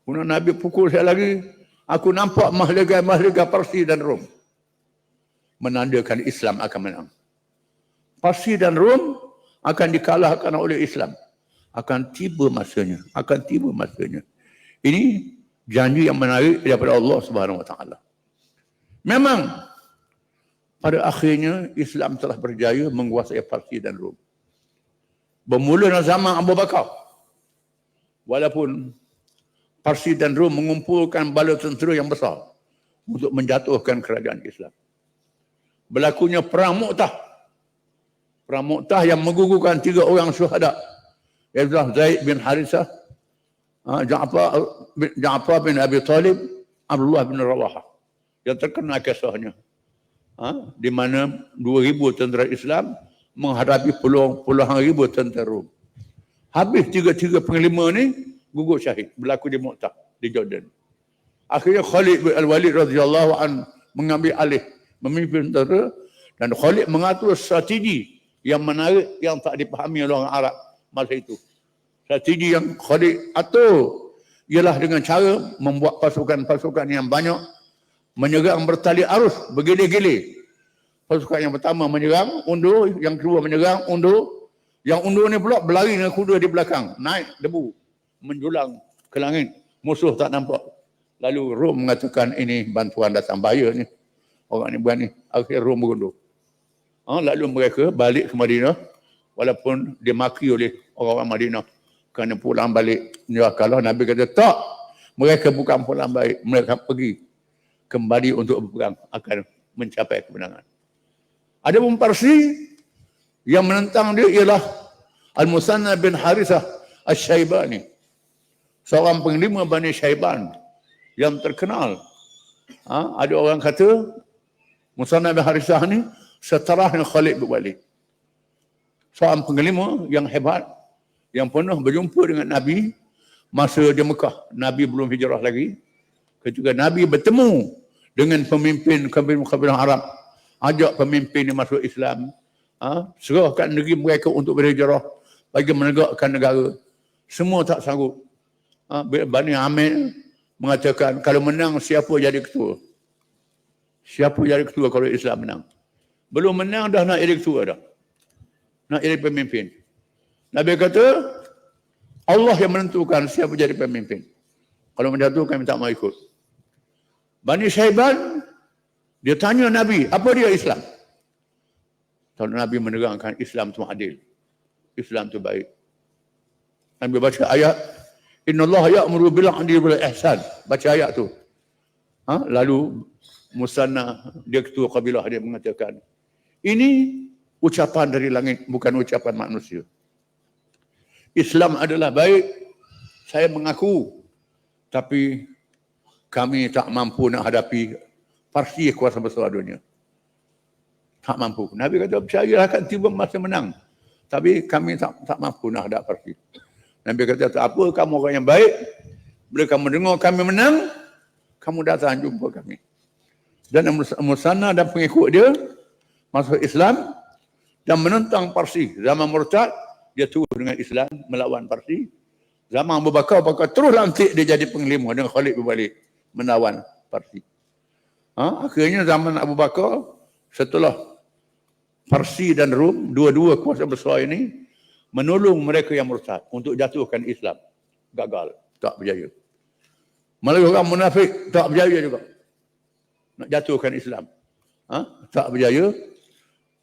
Kemudian Nabi pukul saya lagi, aku nampak mahligai-mahligai Parsi dan Rom. Menandakan Islam akan menang. Parsi dan Rom akan dikalahkan oleh Islam. Akan tiba masanya. Akan tiba masanya. Ini janji yang menarik daripada Allah Subhanahu Wa Taala. Memang pada akhirnya Islam telah berjaya menguasai Parsi dan Rom. Bermula dalam zaman Abu Bakar. Walaupun Parsi dan Rom mengumpulkan bala tentera yang besar untuk menjatuhkan kerajaan Islam. Berlakunya perang Mu'tah. Perang Mu'tah yang menggugurkan 3 orang syuhada. Iaitu Zaid bin Harithah, Ja'far bin Abi Talib, Abdullah bin Rawahah. Yang terkenal kisahnya. Di mana 2,000 tentera Islam menghadapi puluhan ribu tentera Rom. Habis 3 panglima ni gugur syahid. Berlaku di Mu'tah, di Jordan. Akhirnya Khalid bin Al-Walid radhiyallahu an mengambil alih memimpin tentera, dan Khalid mengatur strategi yang menarik yang tak dipahami oleh orang Arab masa itu. Strategi yang Khalid atur ialah dengan cara membuat pasukan-pasukan yang banyak menyerang bertali arus, bergilir-gilir. Pasukan yang pertama menyerang, undur, yang kedua menyerang, undur. Yang undur ni pula berlari dengan kuda di belakang, naik debu, menjulang ke langit. Musuh tak nampak. Lalu Rom mengatakan ini bantuan datang bahaya ni. Orang ni berani. Akhirnya Rom berundur. Lalu mereka balik ke Madinah walaupun dimaki oleh orang-orang Madinah kerana pulang balik menyerah kalah. Nabi kata tak, mereka bukan pulang balik, mereka pergi kembali untuk berperang akan mencapai kemenangan. Ada pun Parsi yang menentang dia ialah Al-Musanna bin Harithah Asy-Syaibani, seorang penglima Bani Syaiban yang terkenal. Ada orang kata Musanna bin Harithah ni setarah dengan Khalid bin Walid. Seorang penglima yang hebat, yang pernah berjumpa dengan Nabi masa di Mekah. Nabi belum hijrah lagi. Ketika Nabi bertemu dengan pemimpin kabilah Arab, ajak pemimpin ini masuk Islam, serahkan negeri mereka untuk berhijrah, bagi menegakkan negara. Semua tak sanggup. Bani Amir mengatakan, kalau menang siapa jadi ketua? Siapa jadi ketua kalau Islam menang? Belum menang dah nak jadi ketua dah. Nak jadi pemimpin. Nabi kata, Allah yang menentukan siapa jadi pemimpin. Kalau menjatuh kami tak mau ikut. Bani Syaiban, dia tanya Nabi, apa dia Islam? Kalau Nabi menerangkan Islam itu adil. Islam itu baik. Nabi baca ayat, Inna Allah ya'muru bil 'adli wal ihsan. Baca ayat tu. Lalu Musanna, dia ketua kabilah, dia mengatakan, ini ucapan dari langit, bukan ucapan manusia. Islam adalah baik, saya mengaku, tapi kami tak mampu nak hadapi Parsi kuasa besar dunia. Tak mampu. Nabi kata, percayalah akan tiba masa menang. Tapi kami tak mampu nak hadapi Parsi. Nabi kata, tak apa, kamu orang yang baik. Bila kamu dengar kami menang, kamu datang jumpa kami. Dan Musanna dan pengikut dia masuk Islam dan menentang Parsi. Zaman murtad, dia turun dengan Islam melawan Parsi. Zaman Abu Bakar terus lantik dia jadi penglima dengan Khalid bin Walid melawan Parsi. Akhirnya zaman Abu Bakar, setelah Parsi dan Rom, dua-dua kuasa besar ini menolong mereka yang murtad untuk jatuhkan Islam. Gagal, tak berjaya. Malah orang munafik tak berjaya juga nak jatuhkan Islam. Tak berjaya.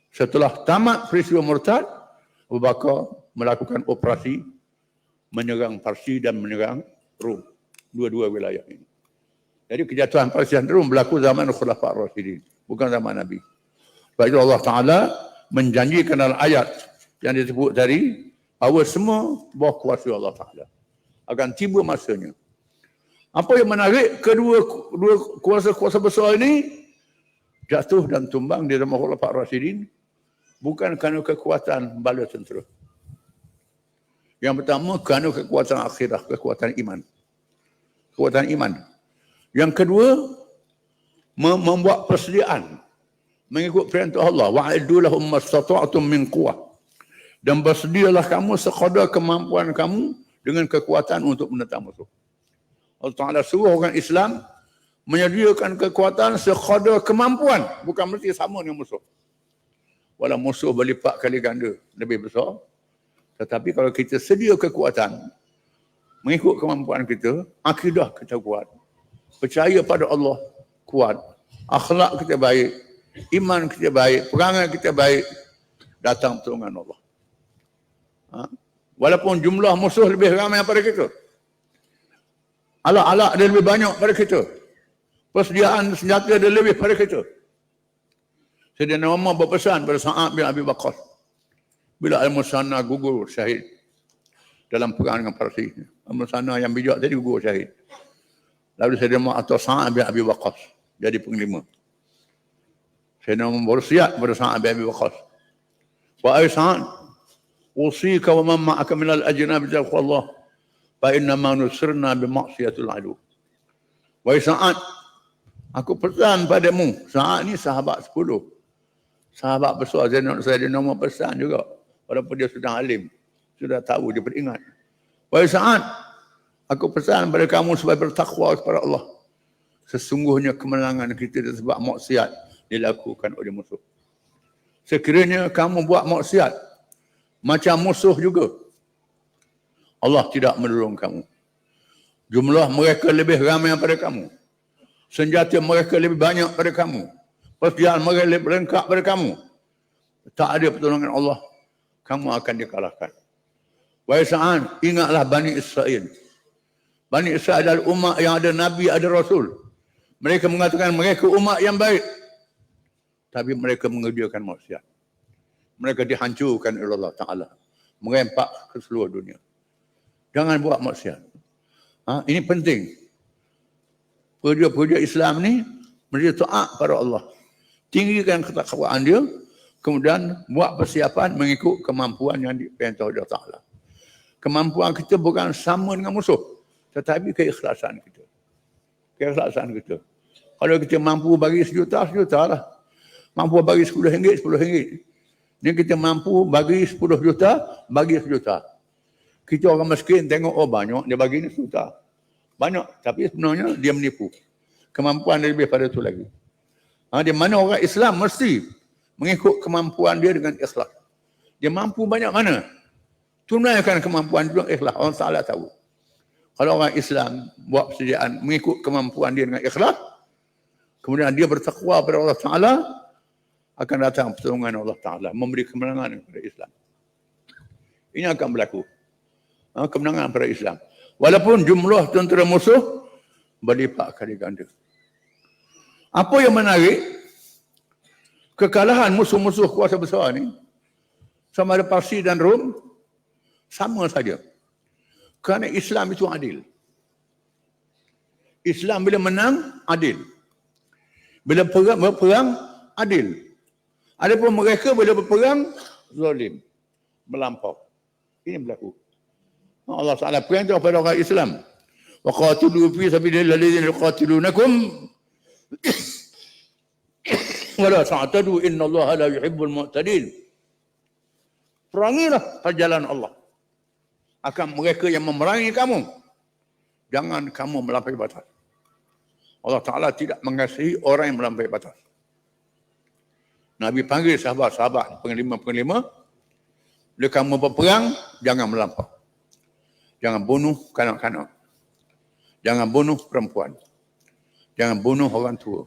Setelah tamat peristiwa murtad, Abu Bakar melakukan operasi menyerang Parsi dan menyerang Rom. Dua-dua wilayah ini. Jadi kejatuhan Parsi dan Rom berlaku zaman Khulafa ar-Rasyidin, bukan zaman Nabi. Sebab itu Allah Ta'ala menjanjikan dalam ayat yang disebut tadi, bahawa semua bawah kuasa Allah Ta'ala. Akan tiba masanya. Apa yang menarik, kedua kuasa-kuasa besar ini jatuh dan tumbang di zaman Khulafa ar-Rasyidin bukan kerana kekuatan bala tentera. Yang pertama, kerana kekuatan akhirah, kekuatan iman. Kekuatan iman. Yang kedua, membuat persediaan mengikut perintah Allah. Wa'iddu lahum mastata'tum min quwwah. Dan bersedialah kamu sekadar kemampuan kamu dengan kekuatan untuk menentang musuh. Allah Ta'ala suruh orang Islam menyediakan kekuatan sekadar kemampuan, bukan mesti sama dengan musuh. Walau musuh berlipat kali ganda lebih besar, tetapi kalau kita sedia kekuatan mengikut kemampuan kita, akidah kita kuat, percaya pada Allah kuat, akhlak kita baik, iman kita baik, perangai kita baik, datang pertolongan Allah. Walaupun jumlah musuh lebih ramai daripada kita, alat-alat dia lebih banyak daripada kita, persediaan senjata dia lebih daripada kita. Sayyidina Umar berpesan pada Sa'ad bin Abi Waqqas bila Al-Musanna gugur syahid dalam perang dengan Parsi. Al-Musanna yang bijak tadi gugur syahid. Lalu Sayyidina Umar atau Sa'ad bin Abi Waqqas jadi panglima. Sayyidina Umar bersiap pada Sa'ad bin Abi Waqqas. Wahai Sa'ad, usika wa man ma'aka minal ajnabi taqwallah fa inna ma nusirna bi maksiatil adu. Wahai Sa'ad, aku pesan padamu. Sa'ad ni sahabat 10. Sahabat besar. Sayyidina Umar pesan juga. Walaupun dia sudah alim, sudah tahu, dia beringat. Wahai Sa'ad, aku pesan pada kamu supaya bertakwa kepada Allah. Sesungguhnya kemenangan kita sebab maksiat dilakukan oleh musuh. Sekiranya kamu buat maksiat macam musuh juga, Allah tidak menolong kamu. Jumlah mereka lebih ramai daripada kamu. Senjata mereka lebih banyak daripada kamu. Persediaan mereka lebih lengkap daripada kamu. Tak ada pertolongan Allah, kamu akan dikalahkan. Wahai Sa'ad, ingatlah Bani Israel. Bani Israel adalah umat yang ada Nabi, ada Rasul. Mereka mengatakan mereka umat yang baik, tapi mereka mengerjakan maksiat. Mereka dihancurkan oleh Allah Ta'ala, merempak ke seluruh dunia. Jangan buat maksiat. Ini penting. Pekerja-pekerja Islam ni mereka taat pada Allah, tinggikan ketakwaan dia, kemudian buat persiapan mengikut kemampuan yang diperintah oleh Allah Ta'ala. Kemampuan kita bukan sama dengan musuh, tetapi keikhlasan kita. Keikhlasan kita. Kalau kita mampu bagi sejuta, sejuta lah. Mampu bagi RM10, RM10. Ni kita mampu bagi 10 juta, bagi sejuta. Kita orang miskin tengok, oh banyak, dia bagi ni sejuta. Banyak, tapi sebenarnya dia menipu. Kemampuan dia lebih pada itu lagi. Di mana orang Islam mesti mengikut kemampuan dia dengan ikhlas. Dia mampu banyak mana, tunaikan kemampuan dia dengan ikhlas. Allah Ta'ala tahu. Kalau orang Islam buat persediaan mengikut kemampuan dia dengan ikhlas, kemudian dia bertakwa kepada Allah Ta'ala, akan datang pertolongan Allah Ta'ala, memberi kemenangan kepada Islam. Ini akan berlaku. Kemenangan kepada Islam. Walaupun jumlah tentera musuh berlipat kali ganda. Apa yang menarik, kekalahan musuh-musuh kuasa besar ni, sama ada Parsi dan Rom, sama saja. Kerana Islam itu adil. Islam bila menang, adil. Bila berperang, adil. Adapun mereka bila berperang, zalim, melampau. Ini berlaku. Allah Ta'ala perintah kepada orang Islam. Wa qatilu fi sabilillah alladhina yuqatilunakum wa la ta'tadu innallaha la yuhibbul mu'tadin. Perangilah jalan Allah akan mereka yang memerangi kamu. Jangan kamu melampaui batas. Allah Ta'ala tidak mengasihi orang yang melampaui batas. Nabi panggil sahabat-sahabat, penglima-penglima, bila kamu berperang, jangan melampau. Jangan bunuh kanak-kanak. Jangan bunuh perempuan. Jangan bunuh orang tua.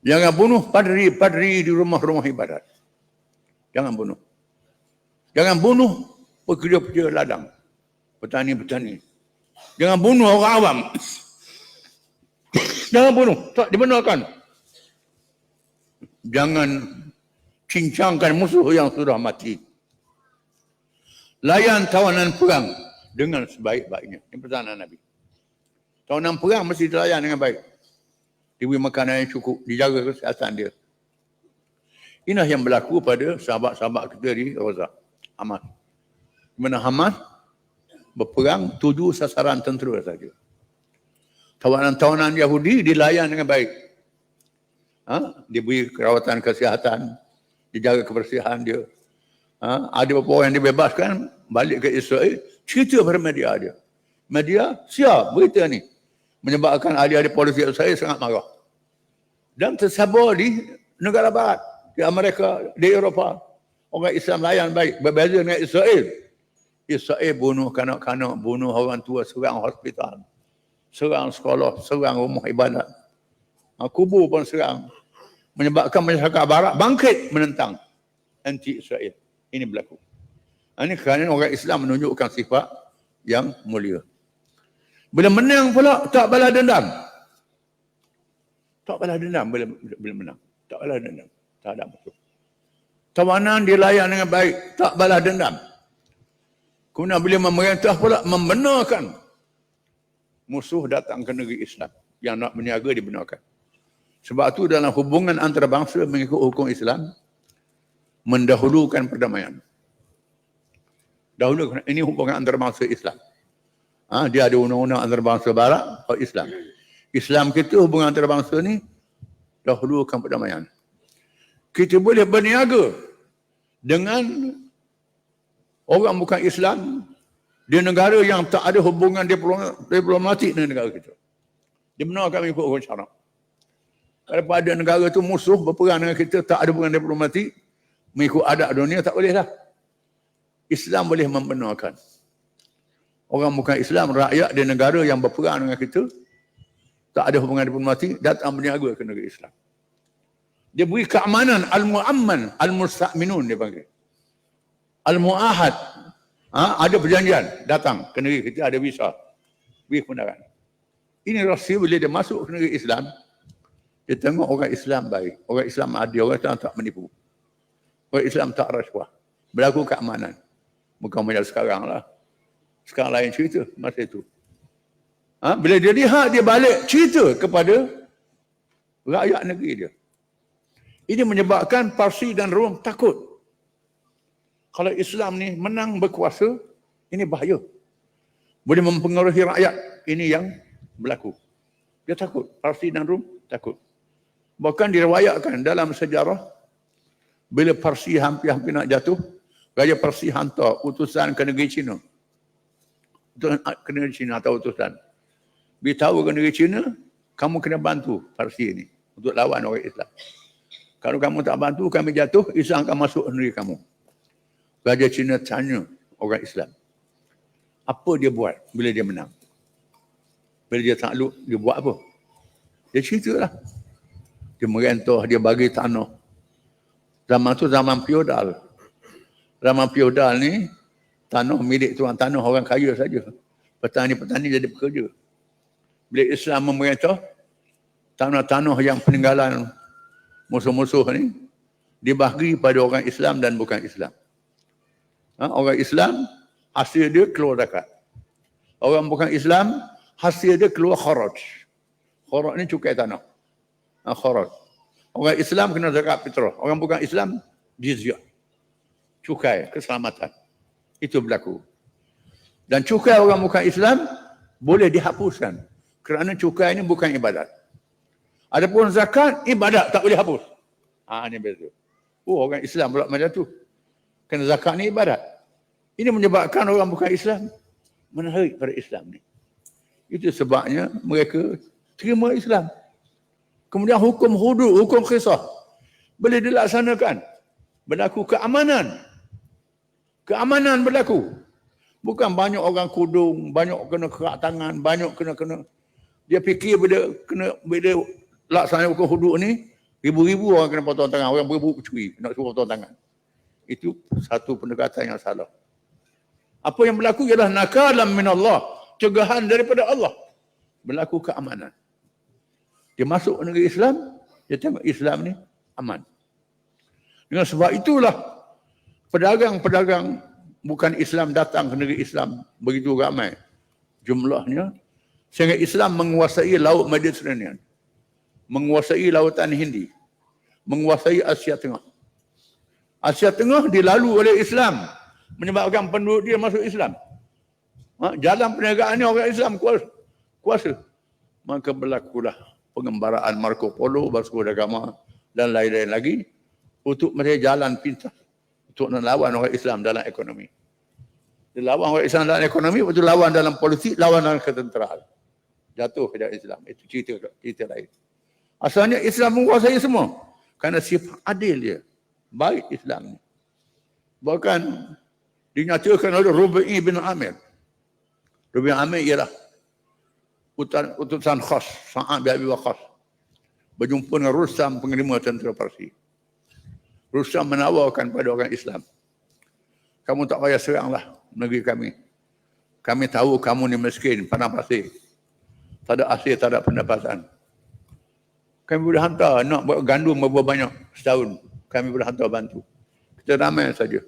Jangan bunuh padri-padri di rumah-rumah ibadat. Jangan bunuh. Jangan bunuh pekerja-pekerja ladang. Petani-petani. Jangan bunuh orang awam. Jangan bunuh. Tak dibenarkan. Jangan cincangkan musuh yang sudah mati. Layan tawanan perang dengan sebaik-baiknya. Ini pesanan Nabi. Tawanan perang mesti dilayan dengan baik. Diberi makanan yang cukup. Dijaga kesihatan dia. Inilah yang berlaku pada sahabat-sahabat kita di Gaza. Hamas. Di mana Hamas berperang 7 sasaran tentera saja. Tawanan-tawanan Yahudi dilayan dengan baik. Diberi kerawatan kesihatan. Dijaga kebersihan dia. Ada beberapa orang yang dibebaskan balik ke Israel, cerita pada media dia. Media siap berita ni. Menyebabkan ahli-ahli polisi Israel sangat marah. Dan tersabar di negara barat, di Amerika, di Eropah. Orang Islam layan baik. Berbeza dengan Israel. Israel bunuh kanak-kanak, bunuh orang tua, serang hospital, serang sekolah, serang rumah ibadat. Kubur pun serang. Menyebabkan masyarakat barat bangkit menentang anti-Israel. Ini berlaku. Ini kerana orang Islam menunjukkan sifat yang mulia. Bila menang pula, tak balas dendam. Tak balas dendam bila menang. Tak balas dendam. Tak ada musuh. Tawanan dilayan dengan baik. Tak balas dendam. Kemudian bila memerintah pula membenarkan musuh datang ke negeri Islam. Yang nak berniaga dibenarkan. Sebab itu dalam hubungan antarabangsa mengikut hukum Islam, mendahulukan perdamaian. Dahulu ini hubungan antarabangsa Islam. Dia ada undang-undang antarabangsa barat atau Islam. Islam kita hubungan antarabangsa ni dahulukan perdamaian. Kita boleh berniaga dengan orang bukan Islam di negara yang tak ada hubungan diplomatik dengan negara kita. Dibenarkan mengikut hukum syarak. Kalau ada negara tu musuh berperang dengan kita, tak ada hubungan diplomatik, mengikut adat dunia, tak boleh lah. Islam boleh membenarkan. Orang bukan Islam, rakyat di negara yang berperang dengan kita, tak ada hubungan diplomatik, datang berniaga ke negeri Islam. Dia beri keamanan, al-mu'amman, al-musta'minun dia panggil. Al-mu'ahad. Ada perjanjian, datang ke negeri kita, ada visa. Beri kebenaran. Ini rahsia bila dia masuk ke negeri Islam, dia tengok orang Islam baik, orang Islam adil, orang Islam tak menipu. Orang Islam tak rasuah. Berlaku keamanan. Bukan macam sekarang lah. Sekarang lain cerita masa itu. Bila dia lihat, dia balik cerita kepada rakyat negeri dia. Ini menyebabkan Parsi dan Rom takut. Kalau Islam ni menang berkuasa, ini bahaya. Boleh mempengaruhi rakyat. Ini yang berlaku. Dia takut. Parsi dan Rom takut. Bahkan diriwayatkan dalam sejarah, bila Parsi hampir-hampir nak jatuh, Raja Parsi hantar utusan ke negeri Cina. Ke negeri Cina atau utusan. Beritahu ke negeri Cina, kamu kena bantu Parsi ini untuk lawan orang Islam. Kalau kamu tak bantu, kami jatuh, Islam akan masuk negeri kamu. Raja Cina tanya orang Islam, apa dia buat bila dia menang? Bila dia takluk, dia buat apa? Dia ceritalah. Dia merentah, dia bagi tanah. Zaman tu zaman feodal. Zaman feodal ni, tanah milik tuan tanah orang kaya saja. Petani-petani jadi pekerja. Bila Islam memerintah, tanah-tanah yang peninggalan musuh-musuh ni, dibahagi pada orang Islam dan bukan Islam. Orang Islam, hasil dia keluar zakat. Orang bukan Islam, hasil dia keluar kharaj. Kharaj ni cukai tanah. Kharaj. Orang Islam kena zakat fitrah. Orang bukan Islam, jizyah. Cukai keselamatan. Itu berlaku. Dan cukai orang bukan Islam boleh dihapuskan. Kerana cukai ini bukan ibadat. Adapun zakat, ibadat tak boleh hapus. Ini beza. Orang Islam pula macam tu. Kerana zakat ni ibadat. Ini menyebabkan orang bukan Islam menarik pada Islam ni. Itu sebabnya mereka terima Islam. Kemudian hukum hudud, hukum qisas boleh dilaksanakan. Berlaku keamanan. Keamanan berlaku. Bukan banyak orang kudung, banyak kena kerak tangan, banyak kena. Dia fikir bila laksana hukum hudud ni, ribu-ribu orang kena potong tangan, orang beribu curi, nak suruh potong tangan. Itu satu pendekatan yang salah. Apa yang berlaku ialah nakalan min Allah, cegahan daripada Allah. Berlaku keamanan. Dia masuk negeri Islam, dia tengok Islam ni aman. Dengan sebab itulah pedagang-pedagang bukan Islam datang ke negeri Islam begitu ramai jumlahnya, sehingga Islam menguasai laut Mediterranean, menguasai lautan Hindi, menguasai Asia Tengah. Asia Tengah dilalui oleh Islam, menyebabkan penduduk dia masuk Islam. Jalan perniagaan ni orang Islam kuasa. Maka berlakulah pengembaraan Marco Polo, Vasco da Gama dan lain-lain lagi untuk mereka jalan pintas untuk melawan orang Islam dalam ekonomi. Dia lawan orang Islam dalam ekonomi, betul lawan dalam politik, lawan dalam ketenteraan. Jatuh ke Islam. Itu cerita lain. Asalnya Islam menguasai semua kerana sifat adil dia. Baik Islam ni. Bahkan dinyatakan oleh Rubai bin Amir. Rubai bin Amir ialah utusan khas Sa'ad bin Abi Waqqas berjumpa dengan Rustam, pengerima tentera Parsi. Rustam menawarkan pada orang Islam, kamu tak payah seranglah negeri kami. Kami tahu kamu ni miskin, padang pasir, tak ada hasil, tak ada pendapatan. Kami boleh hantar nak buat gandum berapa banyak setahun, kami boleh hantar bantu. Kita ramai saja.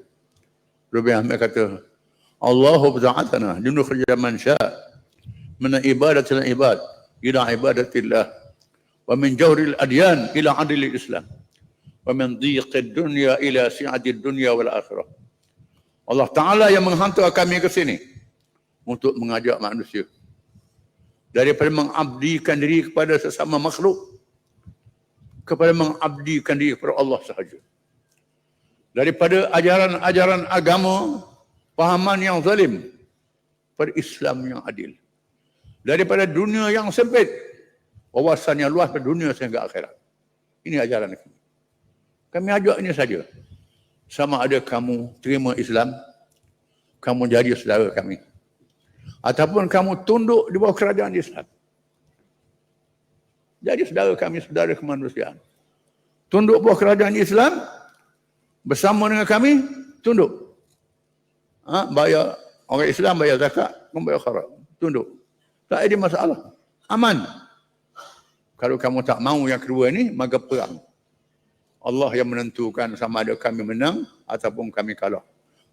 Rubai Ahmad kata, Allahu ba'athana linukhrija man syaa min ibadatil ibad ila ibadatillah wa min jawril adyan ila adlil Islam wa min dhiqid dunya ila si'atid dunya wal akhirah. Allah Ta'ala yang menghantar kami ke sini untuk mengajak manusia daripada mengabdikan diri kepada sesama makhluk kepada mengabdikan diri kepada Allah sahaja. Daripada ajaran-ajaran agama, fahaman yang zalim, pada Islam yang adil. Daripada dunia yang sempit, wawasan yang luas pada dunia sehingga akhirat. Ini ajaran kami. Kami ajak ini saja. Sama ada kamu terima Islam, kamu jadi saudara kami, ataupun kamu tunduk di bawah kerajaan Islam. Jadi saudara kami, saudara kemanusiaan. Tunduk bawah kerajaan Islam, bersama dengan kami, tunduk. Bayar, orang Islam bayar zakat, membayar kharat, tunduk. Tak ada masalah. Aman. Kalau kamu tak mahu yang kedua ni, maka perang. Allah yang menentukan sama ada kami menang ataupun kami kalah.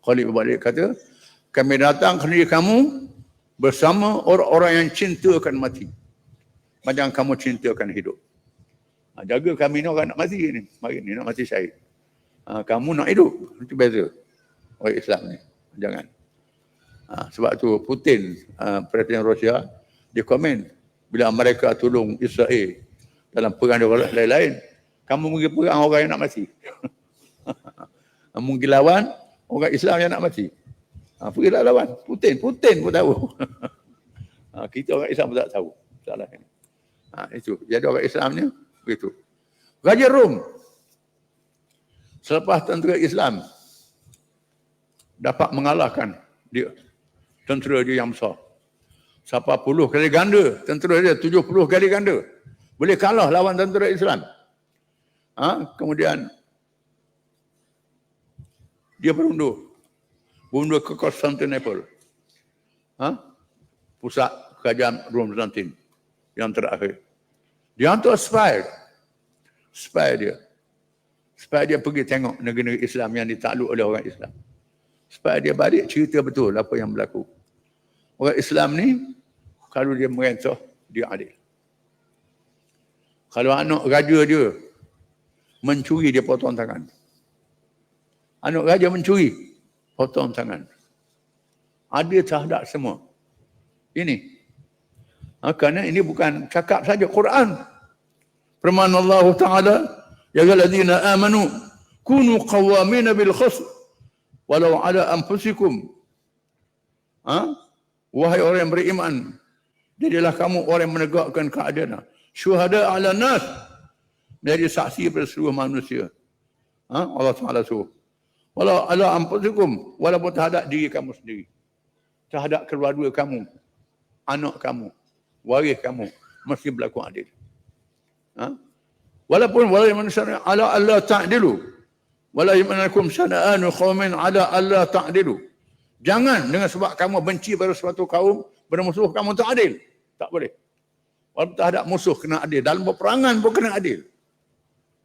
Khalid bin Walid kata, kami datang ke negeri kamu bersama orang-orang yang cintakan mati. Macam kamu cintakan hidup. Jaga kami ni orang nak mati ni. Mari ni nak mati syahid. Kamu nak hidup. Itu beza. Orang Islam ni. Jangan. Sebab tu Putin, Presiden Rusia, dia komen bila Amerika tolong Israel dalam perang dengan lain-lain, kamu pergi perang orang yang nak mati. Mungkin lawan orang Islam yang nak mati. Pergilah lawan. Putin pun tahu. Kita orang Islam pun tak tahu. Salah ini. Itu. Jadi orang Islam ni begitu. Raja Rom selepas tentera Islam dapat mengalahkan dia, tentera dia yang besar. 80 kali ganda tentera dia, 70 kali ganda. Boleh kalah lawan tentera Islam. Kemudian dia berundur ke Constantinople. Pusat kerajaan Rom Byzantin yang terakhir. Dia hantar spy dia pergi tengok negeri-negeri Islam yang ditakluk oleh orang Islam. Supaya dia balik cerita betul apa yang berlaku. Orang Islam ni, kalau dia merentah, dia adil. Kalau anak raja dia mencuri, dia potong tangan. Anak raja mencuri, potong tangan. Adil terhadap semua. Ini. Kerana ini bukan cakap saja Quran. Firman Allah Ta'ala, ya ayyuhallazina amanu kunu qawwamina bil qist walau ala anfusikum. Wahai orang yang beriman, Jadilah kamu orang yang menegakkan keadilan. Syuhada ala nas. Menjadi saksi pada seluruh manusia. Allah Ta'ala suruh. Walau ala anfusikum, walaupun terhadap diri kamu sendiri. Terhadap keluarga kamu, anak kamu, waris kamu, mesti berlaku adil. Walaupun manusia ala Allah ta'dilu. Wala yamanakum sana'anu qaumin ala Allah ta'dilu. Jangan dengan sebab kamu benci pada suatu kaum, bermusuh kamu tak adil. Tak boleh. Walaupun terhadap musuh kena adil. Dalam peperangan pun kena adil.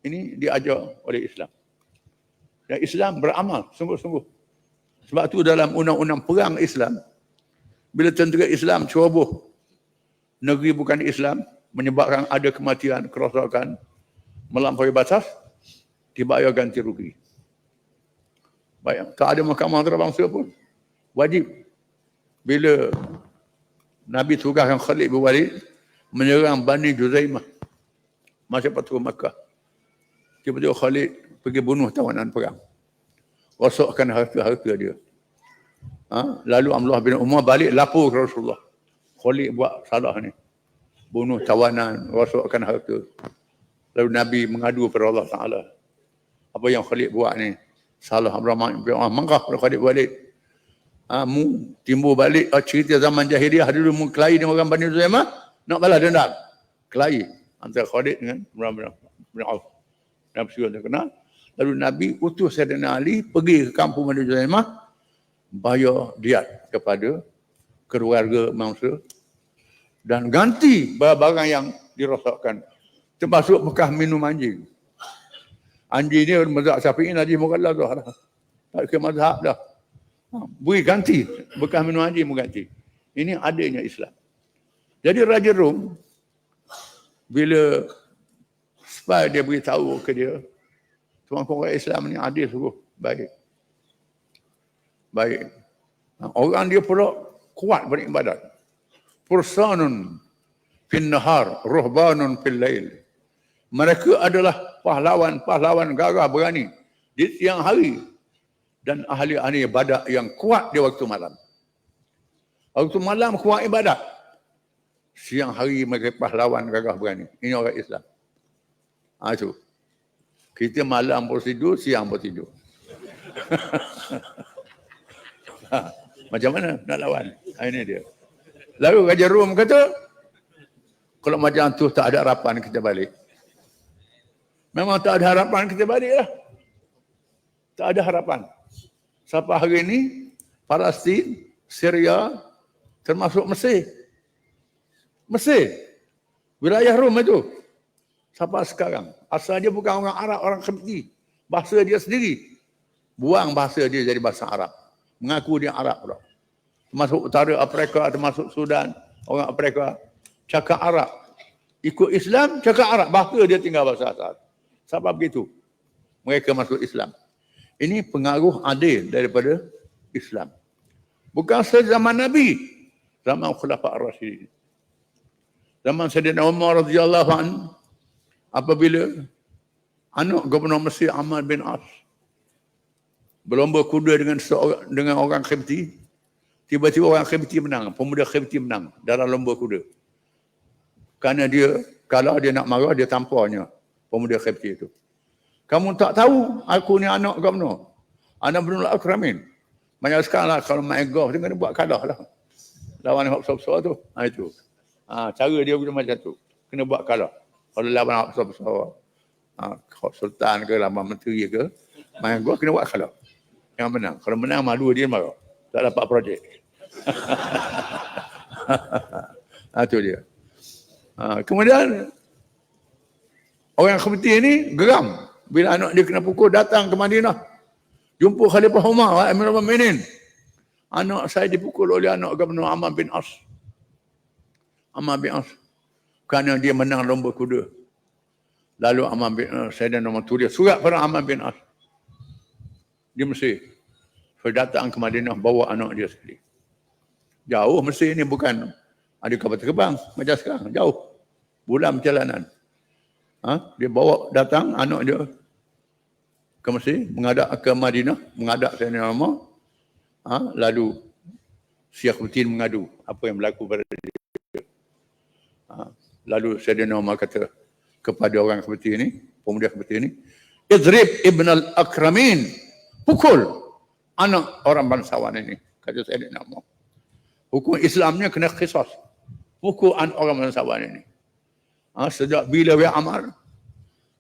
Ini diajar oleh Islam. Dan Islam beramal sungguh-sungguh. Sebab tu dalam undang-undang perang Islam, bila tentera Islam ceroboh negeri bukan Islam, menyebabkan ada kematian, kerosakan, melampaui batas, dibayar ganti rugi. Baik, tak ada mahkamah antarabangsa pun. Wajib. Bila Nabi tugaskan Khalid bin Walid menyerang Bani Juzaimah, masa Fathu Makkah. Tiba-tiba Khalid pergi bunuh tawanan perang. Rosakkan harta-harta dia. Lalu Abdullah bin Umar balik lapor ke Rasulullah. Khalid buat salah ni. Bunuh tawanan, rosakkan harta. Lalu Nabi mengadu kepada Allah Ta'ala. Apa yang Khalid buat ni? Salah. Abraham bin Umar marah pada Khalid Walid. Mu timbul balik cerita zaman jahiliah dulu mu kelahi dengan orang Bani Juzaimah, nak balas dendam. Kelahi antara Khalid dengan Abraham bin Auf. Nabi suruh dia kenal. Lalu Nabi utus Sayyidina Ali pergi ke kampung Bani Juzaimah, bayar diat kepada keluarga mangsa dan ganti barang-barang yang dirosakkan, termasuk bekas minum anjing. Anjing ni mazhab Syafi'i, Najis Mukallaf dah. Tak ke mazhab dah. Beri ganti, bekas minum anjing mengganti. Ini adanya Islam. Jadi Raja Rom, bila spy dia beritahu ke dia, tuan-tuan orang Islam ni adil sungguh, baik. Baik. Orang dia pula kuat beribadat. Fursanun fin nahar, ruhbanun fil lail. Mereka adalah pahlawan-pahlawan gagah berani di siang hari dan ahli-ahli ibadat yang kuat di waktu malam. Waktu malam kuat ibadat. Siang hari mereka pahlawan gagah berani. Ini orang Islam. Itu. Kita malam pun tidur, siang pun tidur. Macam mana nak lawan? Ini dia. Lalu Raja Rom kata, kalau macam tu tak ada harapan kita balik. Memang tak ada harapan kita balik lah. Tak ada harapan. Sampai hari ini, Palestin, Syria, termasuk Mesir. Mesir. Wilayah Rom itu. Sampai sekarang. Asal dia bukan orang Arab, orang Qibti. Bahasa dia sendiri. Buang bahasa dia jadi bahasa Arab. Mengaku dia Arab pula. Termasuk utara Afrika, termasuk Sudan, orang Afrika. Cakap Arab. Ikut Islam, cakap Arab. Bahasa dia tinggal bahasa asal. Sebab begitu. Mereka masuk Islam. Ini pengaruh adil daripada Islam. Bukan sezaman Nabi. Zaman Khulafa' Ar-Rasyidin. Zaman Sayyidina Umar radhiyallahu anhu, apabila anak Gubernur Mesir Amr bin As berlomba kuda dengan orang Qibti, tiba-tiba orang Qibti menang, pemuda Qibti menang dalam lomba kuda. Kerana dia, kalau dia nak marah, dia tamparnya pemuda Qibti itu. Kamu tak tahu aku ni anak Gubernur, anak Ibnul Akramin. Banyak sekarang lah kalau main golf, dia kena buat kalah lah. Lawan hak besar-besar tu. Itu. Cara dia macam tu. Kena buat kalah. Kalau lawan hak besar-besar, sultan ke, lawan menteri ke, main golf kena buat kalah. Yang menang. Kalau menang, malu dia marah. Tak dapat projek. Itu dia. Kemudian, orang Qibti ni geram. Bila anak dia kena pukul, datang ke Madinah. Jumpa Khalifah Umar, Amirul Mukminin. Anak saya dipukul oleh anak Gubernur Amr bin As. Amr bin As. Kerana dia menang lomba kuda. Lalu Amr bin As, saya dan Umar tulis surat pada Amr bin As. Dia Mesir. Dia datang ke Madinah, bawa anak dia sekali. Jauh Mesir ni bukan ada kapal terbang macam sekarang. Jauh. Bulan perjalanan. Dia bawa datang anak dia ke Mesir, menghadap ke Madinah, menghadap Sayyidina Umar. Lalu Syekh Mutin mengadu apa yang berlaku pada dia. Lalu Sayyidina Umar kata kepada orang seperti ini, pemuda seperti ini, idrib ibn al-akramin, pukul anak orang bangsawan ini, kata Sayyidina Umar. Hukum Islamnya kena qisas, pukul anak orang bangsawan ini. Sejak bila ya Amar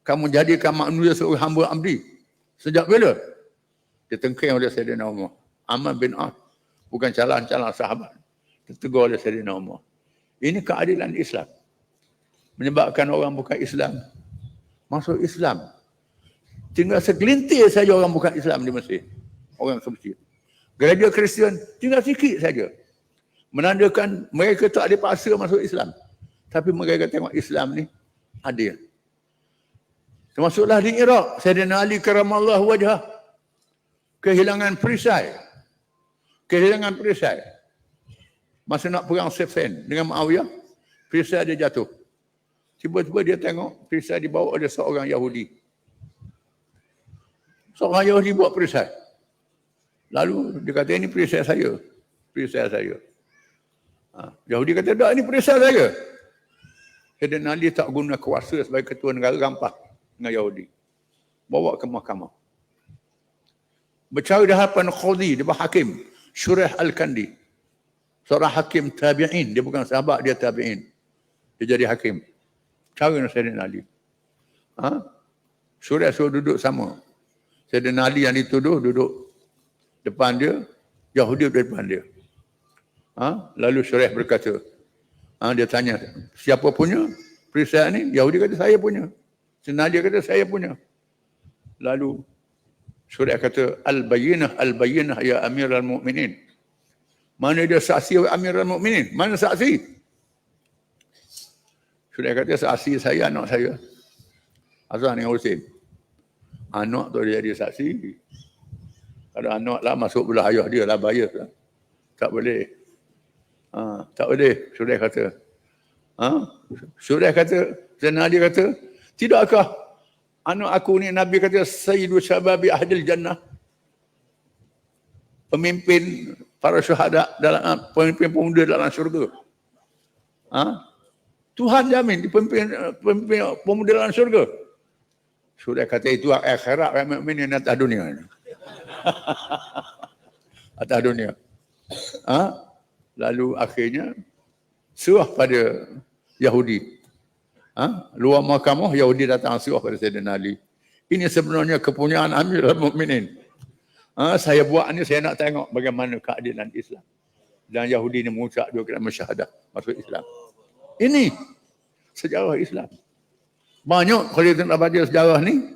kamu jadikan manusia seorang hamba abdi? Sejak bila? Ditengking oleh Sayyidina Umar. Amr bin As, bukan calon-calon sahabat, ditegur oleh Sayyidina Umar. Ini keadilan Islam. Menyebabkan orang bukan Islam masuk Islam. Tinggal segelintir saja orang bukan Islam di Mesir. Orang ke Mesir. Gereja Kristian tinggal sikit saja. Menandakan mereka tak dipaksa masuk Islam. Tapi mereka tengok Islam ni adil. Termasuklah di Iraq, Sayyidina Ali karamallahu wajhah kehilangan perisai. Masa nak perang Siffin dengan Muawiyah, perisai dia jatuh. Tiba-tiba dia tengok perisai dibawa oleh seorang Yahudi. Seorang Yahudi buat perisai. Lalu dia kata, ini perisai saya. Yahudi kata, tak, ini perisai saya. Sayyidina Ali tak guna kuasa sebagai ketua negara, rampas dengan Yahudi. Bawa ke mahkamah. Bercara di hadapan Qadhi, dia hakim. Shuraih Al-Kandi. Seorang hakim tabi'in. Dia bukan sahabat, dia tabi'in. Dia jadi hakim. Cara dengan Sayyidina Ali. Shuraih suruh duduk sama. Sayyidina Ali yang dituduh duduk depan dia. Yahudi duduk depan dia. Lalu Shuraih berkata, dia tanya, siapa punya perisai ni? Yahudi kata, saya punya. Sayyidina Ali kata, saya punya. Lalu Shuraih kata, Al-Bayyinah ya Amirul Mukminin. Mana dia saksi Amirul Mukminin? Mana saksi? Shuraih kata, saksi saya, anak saya. Hasan dengan Husin. Anak tu dia jadi saksi. Kalau anak lah masuk belah ayah dia lah, bias lah. Tak boleh. Tak boleh, Shuraih kata. Shuraih kata, Zainal dia kata, tidakkah anak aku ni Nabi kata sayyidu syababi ahlil jannah, pemimpin para syuhada, dalam pemimpin pemuda dalam syurga. Tuhan jamin pemimpin pemuda dalam syurga. Sudah kata itu akhirat, mukmin atas dunia. Atas dunia. Lalu akhirnya suruh pada Yahudi. Luar mahkamah, Yahudi datang suruh pada Sayyidina Ali. Ini sebenarnya kepunyaan Amirul Mukminin. Saya buat ni, saya nak tengok bagaimana keadilan Islam. Dan Yahudi ni mengucap dua kalimah syahadah, masuk Islam. Ini sejarah Islam. Banyak kalau kita nak baca sejarah ni,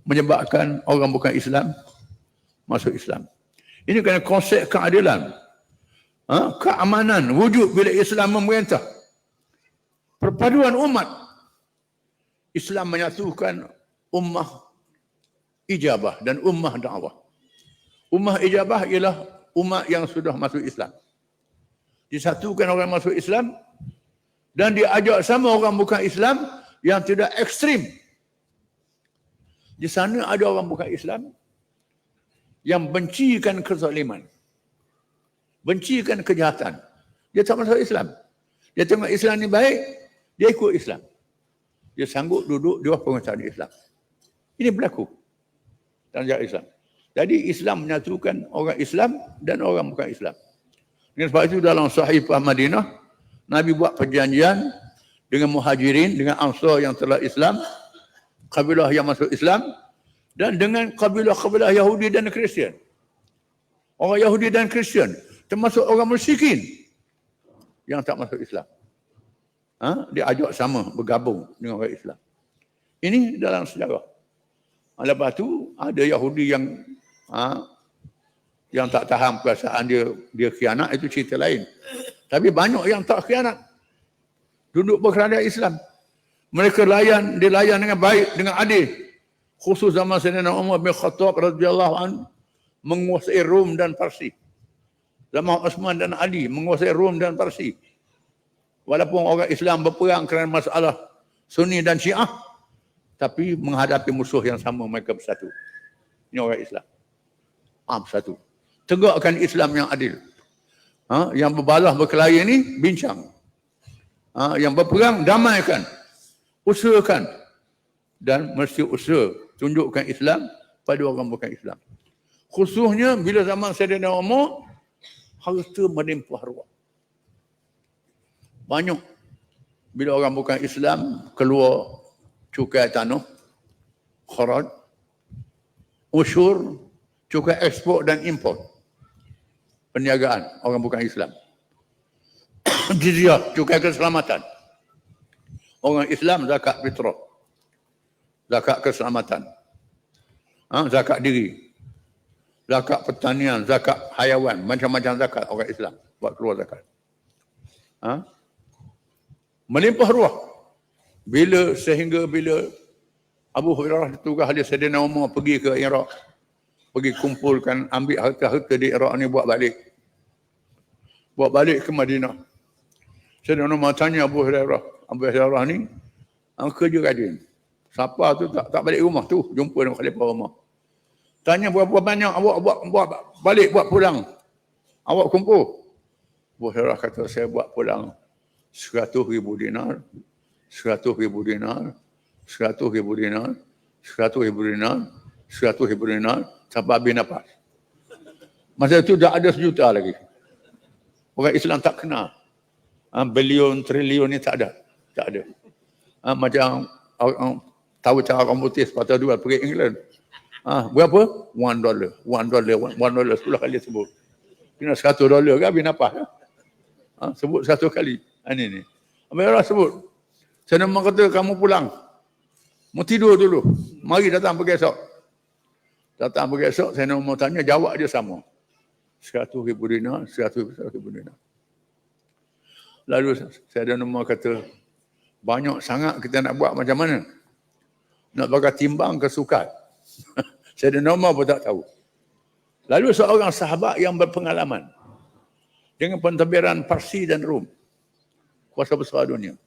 menyebabkan orang bukan Islam masuk Islam. Ini kerana konsep keadilan. Keamanan wujud bila Islam memerintah. Perpaduan umat. Islam menyatukan ummah ijabah dan ummah dakwah. Ummah ijabah ialah umat yang sudah masuk Islam. Disatukan orang masuk Islam dan diajak sama orang bukan Islam yang tidak ekstrim. Di sana ada orang bukan Islam yang bencikan kezaliman, bencikan kejahatan. Dia tak masuk Islam. Dia tengok Islam ni baik, dia ikut Islam. Dia sanggup duduk di bawah penguasaan Islam. Ini berlaku dalam sejarah Islam. Jadi Islam menyatukan orang Islam dan orang bukan Islam. Dengan sebab itu dalam Sahifah Madinah, Nabi buat perjanjian dengan Muhajirin, dengan Ansar yang telah Islam, kabilah yang masuk Islam, dan dengan kabilah-kabilah Yahudi dan Kristian. Orang Yahudi dan Kristian, termasuk orang musyrikin yang tak masuk Islam. Dia ajak sama bergabung dengan orang Islam. Ini dalam sejarah. Lepas tu ada Yahudi yang tak tahan perasaan dia khianat, itu cerita lain. Tapi banyak yang tak khianat. Duduk berkerana Islam. Mereka dilayan dengan baik, dengan adil. Khusus zaman Sayyidina Umar bin Khattab radhiyallahu anhu menguasai Rom dan Parsi. Zaman Osman dan Ali menguasai Rom dan Parsi. Walaupun orang Islam berperang kerana masalah Sunni dan Syiah, tapi menghadapi musuh yang sama, mereka bersatu. Ini orang Islam. Bersatu. Tegakkan Islam yang adil. Yang berbalah berkelahi ni bincang. Yang berperang, damaikan. Usahakan. Dan mesti usaha tunjukkan Islam pada orang bukan Islam. Khususnya bila zaman Sayyidina Umar, harta melimpah ruah. Banyak bila orang bukan Islam keluar cukai tanah, kharaj, usyur, cukai ekspor dan import. Perniagaan orang bukan Islam. Jizyah, cukai keselamatan. Orang Islam zakat fitrah. Zakat keselamatan. Zakat diri. Zakat pertanian, zakat hayawan, macam-macam zakat orang Islam buat keluar zakat. Melimpah ruah. Sehingga bila Abu Hurairah ditugas oleh Sayyidina Umar pergi ke Iraq, pergi kumpulkan, ambil harta-harta di Iraq ni buat balik ke Madinah. Sayyidina Umar tanya Abu Hurairah ni, kerja rajin. Siapa tu tak balik rumah tu, jumpa dengan Khalifah Umar. Tanya berapa banyak awak buat balik, buat pulang. Awak kumpul. Abu Hurairah kata, saya buat pulang 100,000 dinar, 100,000 dinar, 100,000 dinar, 100,000 dinar, 100,000 dinar, sampai habis nafas. Masa itu dah ada 1 juta lagi. Orang Islam tak kenal. Bilion, triliun ni tak ada. Macam tahu cara orang putih sepatah dua pergi England. Berapa? $1. $1 10 kali sebut. Kena $100 kan habis nafas. Sebut 1 kali. Ini. Abang Allah sebut. Saya nak kata kamu pulang. Mau tidur dulu. Mari datang pergi esok. Saya nak mau tanya, jawab dia sama. 100,000 dinar, 100,000 dinar. Lalu saya ada nombor kata, banyak sangat kita nak buat macam mana? Nak pakai timbang ke sukat? Saya ada nombor pun tak tahu. Lalu seorang sahabat yang berpengalaman dengan pentadbiran Parsi dan Rom, kuasa besar dunia.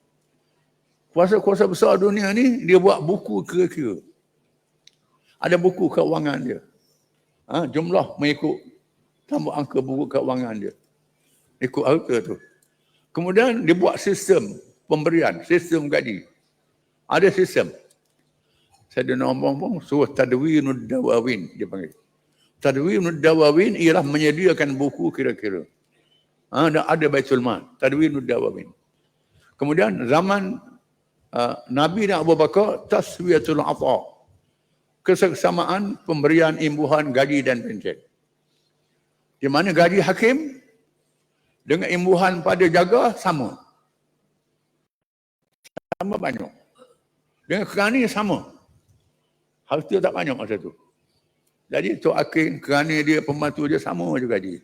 Kuasa besar dunia ni, dia buat buku kira-kira. Ada buku keuangan dia. Jumlah mengikut tambah angka buku keuangan dia. Ikut harta tu. Kemudian dia buat sistem pemberian, sistem gaji. Ada sistem. Saya ada nombor pun, suruh Tadwinud Dawawin, dia panggil. Tadwinud Dawawin ialah menyediakan buku kira-kira. Ada Baitul Mal, Tadwinud Dawawin. Kemudian zaman Nabi dan Abu Bakar, Taswiyatul Atha. Kesesamaan pemberian imbuhan gaji dan pencen. Di mana gaji hakim dengan imbuhan pada jaga sama. Sama banyak. Dengan kerani sama. Harta tak banyak masa tu. Jadi Tok Hakim, kerani dia, pembantu dia sama je gaji.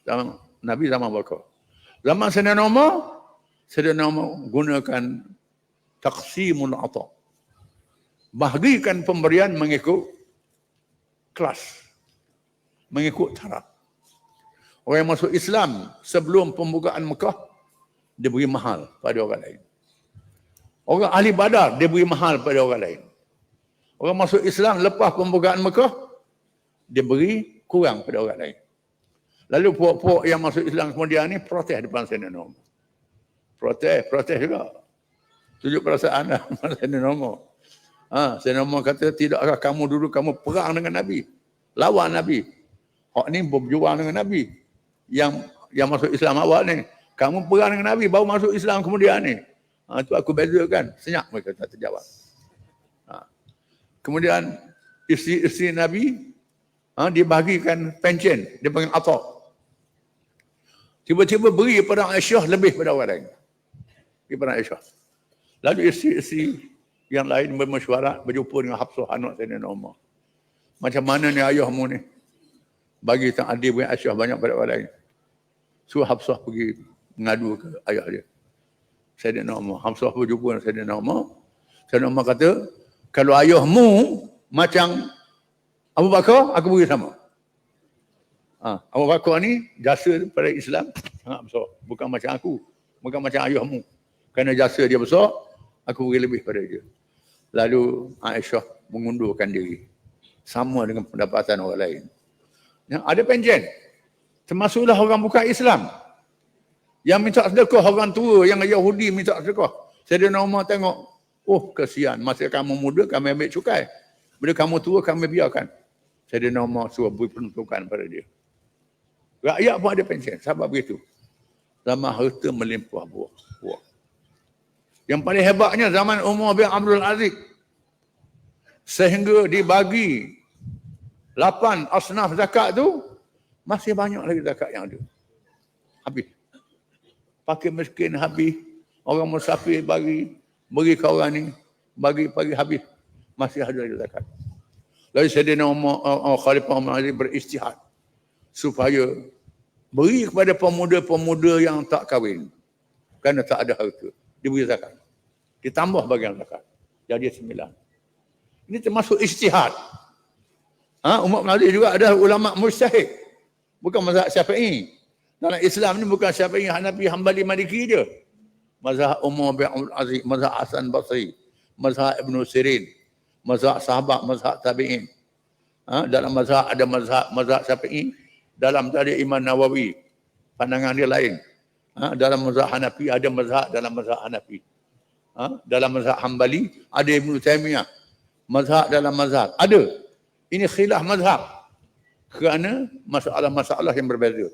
Zaman Nabi zaman Bakar. Zaman Sayyidina Umar gunakan taqsimul ata. Bahagikan pemberian mengikut kelas. Mengikut taraf. Orang yang masuk Islam sebelum pembukaan Mekah, dia beri mahal pada orang lain. Orang ahli Badar, dia beri mahal pada orang lain. Orang masuk Islam lepas pembukaan Mekah, dia beri kurang pada orang lain. Lalu puak-puak yang masuk Islam kemudian ni protes depan Sayyidina Umar. Protes juga. Tunjuk perasaan dah Sayyidina Umar. Sayyidina Umar kata, tidakkah kamu dulu kamu perang dengan Nabi? Lawan Nabi. Hak ni berjuang dengan Nabi. Yang masuk Islam awal ni, kamu perang dengan Nabi baru masuk Islam kemudian ni. Itu aku bezakan. Senyap mereka tak terjawab. Kemudian isteri Nabi dibahagikan pencen, dia panggil atak. Tiba-tiba beri pada Aisyah lebih pada orang lain. Beri pada Aisyah. Lalu isteri yang lain bermesyuarat, berjumpa dengan Hafsah anak Sayyidina Umar. Macam mana ni ayahmu ni? Bagi tak adil beri Aisyah banyak pada orang lain. Suruh Hafsah pergi mengadu ke ayah dia. Sayyidina Umar. Hafsah berjumpa dengan Sayyidina Umar. Sayyidina Umar kata, kalau ayahmu macam Abu Bakar, aku beri sama. Abu Bakar ni jasa pada Islam sangat besar. Bukan macam aku. Bukan macam ayahmu. Kerana jasa dia besar, aku beri lebih pada dia. Lalu Aisyah mengundurkan diri. Sama dengan pendapatan orang lain. Ada pencen. Termasuklah orang bukan Islam. Yang minta sedekah orang tua, yang Yahudi minta sedekah. Sayyidina Umar tengok, oh kesian, masa kamu muda kami ambil cukai. Bila kamu tua kami biarkan. Sayyidina Umar suruh beri peruntukan pada dia. Rakyat pun ada pension, sebab begitu. Zaman harta melimpah buah. Yang paling hebatnya zaman Umar bin Abdul Aziz. Sehingga dibagi 8 asnaf zakat tu, masih banyak lagi zakat yang ada. Habis. Fakir miskin habis. Orang musafir bagi ke orang ni. Bagi habis. Masih ada lagi zakat. Lalu Sayyidina Khalifah Umar Aziz beristihad. Supaya beri kepada pemuda-pemuda yang tak kahwin. Kerana tak ada harta. Diberi zakat. Ditambah bagian zakat. Jadi 9. Ini termasuk ijtihad. Umar bin Aziz juga ada ulama mujtahid. Bukan mazhab Syafi'i. Dalam Islam ni bukan Syafi'i, Hanafi, Hambali, Maliki je. Mazhab Umar bin Aziz, mazhab Hasan Basri, mazhab Ibn Sirin, mazhab sahabat, mazhab tabi'in. Dalam mazhab ada mazhab Syafi'i, dalam tadi Imam Nawawi, pandangan dia lain. Dalam mazhab Hanafi ada mazhab dalam mazhab Hanafi. Dalam mazhab Hambali ada Ibn Taimiyah. Mazhab dalam mazhab ada. Ini khilaf mazhab. Kerana masalah-masalah yang berbeza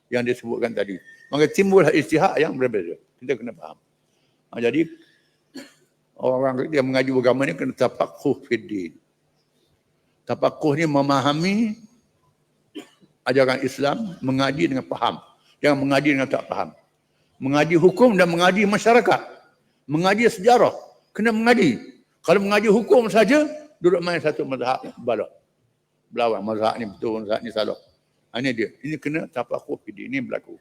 yang disebutkan tadi. Maka timbullah ijtihad yang berbeza. Kita kena faham. Jadi orang yang mengaji agama ni kena tafaqquh fid din. Tafaqquh ni memahami ajaran Islam, mengaji dengan faham. Jangan mengaji dengan tak faham. Mengaji hukum dan mengaji masyarakat. Mengaji sejarah. Kena mengaji. Kalau mengaji hukum saja, duduk main satu mazhab balak. Berlawan mazhab ni betul, mazhab ni salah. Ini dia. Ini kena tafaqquh fid din. Ini berlaku.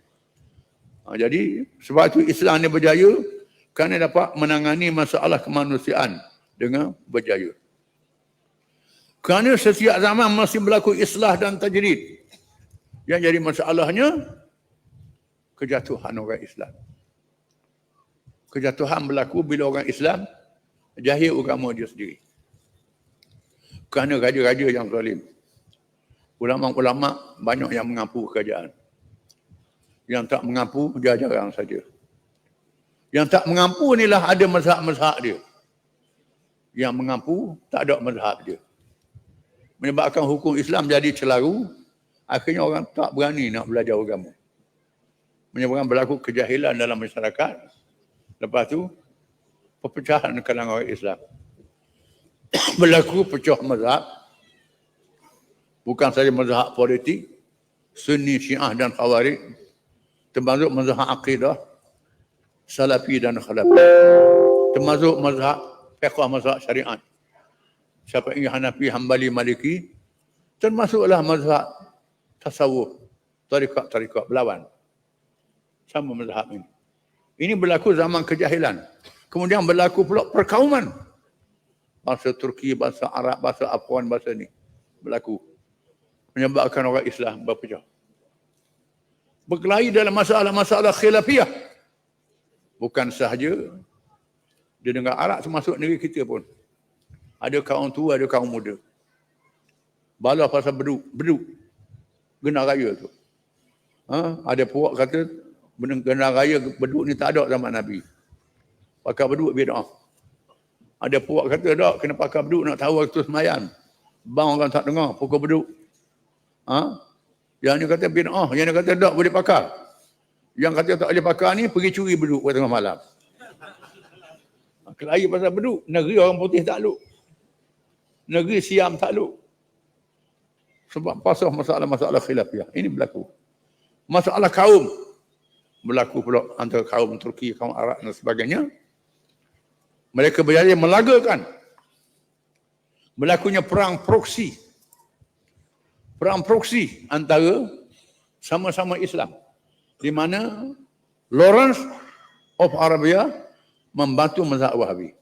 Jadi sebab itu Islam ni berjaya kerana dapat menangani masalah kemanusiaan dengan berjaya. Kerana setiap zaman masih berlaku islah dan tajrid. Yang jadi masalahnya kejatuhan orang Islam. Kejatuhan berlaku bila orang Islam jahil agama dia sendiri. Kerana raja-raja yang zalim. Ulama-ulama banyak yang mengaku kerajaan. Yang tak mengaku, dia jarang saja. Yang tak mengaku inilah ada mazhab-mazhab dia. Yang mengaku, tak ada mazhab dia. Menyebabkan hukum Islam jadi celaru, akhirnya orang tak berani nak belajar agama. Menyebabkan berlaku kejahilan dalam masyarakat. Lepas tu, perpecahan kalangan orang Islam. Berlaku pecah mazhab. Bukan saja mazhab politik, Sunni, Syiah dan Khawarij, termasuk mazhab akidah, Salafi dan Khalafi, termasuk mazhab fiqh, mazhab syariat, Syafi'i, Hanafi, Hambali, Maliki, termasuklah mazhab tasawuf, tarikat berlawan. Sama mazhab ini. Ini berlaku zaman kejahilan. Kemudian berlaku pula perkauman. Bahasa Turki, bahasa Arab, bahasa Afghan, bahasa ini berlaku. Menyebabkan orang Islam berpecah. Berkelahi dalam masalah-masalah khilafiyah. Bukan sahaja di negara Arab, termasuk negeri kita pun. Ada kaum tua, ada kaum muda. Balah pasal beduk. Genar raya tu. Ada puak kata, genar raya beduk ni tak ada zaman Nabi. Pakai beduk bid'ah. Ada puak kata, tak, kena pakai beduk nak tahu waktu semayang. Bang orang tak dengar, pukul beduk. Yang ni kata bid'ah, yang ni kata tak boleh pakai. Yang kata tak boleh pakai ni pergi curi beduk pada tengah malam. Kelahi pasal beduk, negeri orang putih takluk. Negeri Siam takluk. Sebab pasal masalah-masalah khilafiyah. Ini berlaku. Masalah kaum berlaku pula antara kaum Turki, kaum Arab dan sebagainya. Mereka berjaya melagakan berlakunya perang proksi. Perang proksi antara sama-sama Islam. Di mana Lawrence of Arabia membantu mazhab Wahabi.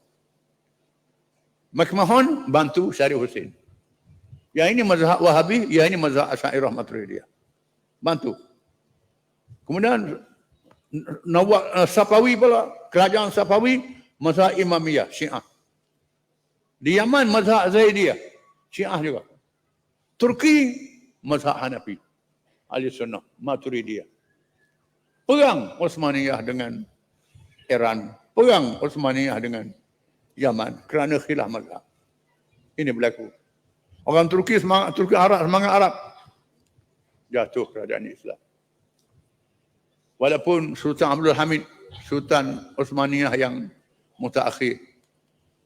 McMahon bantu Syarif Hussein. Yang ini mazhab Wahabi, yang ini mazhab Asy'ariyah Maturidiyah. Bantu. Kemudian Safawi pula, kerajaan Safawi, mazhab Imamiyah, Syiah. Di Yaman mazhab Zaidiyah, Syiah juga. Turki mazhab Hanafi, Ahli Sunnah, Maturidiyah. Perang Osmaniyah dengan Iran, perang Osmaniyah dengan Yaman kerana khilaf mazhab. Ini berlaku. Orang Turki semangat Arab. Jatuh kerajaan Islam. Walaupun Sultan Abdul Hamid, Sultan Osmaniyah yang mutaakhir,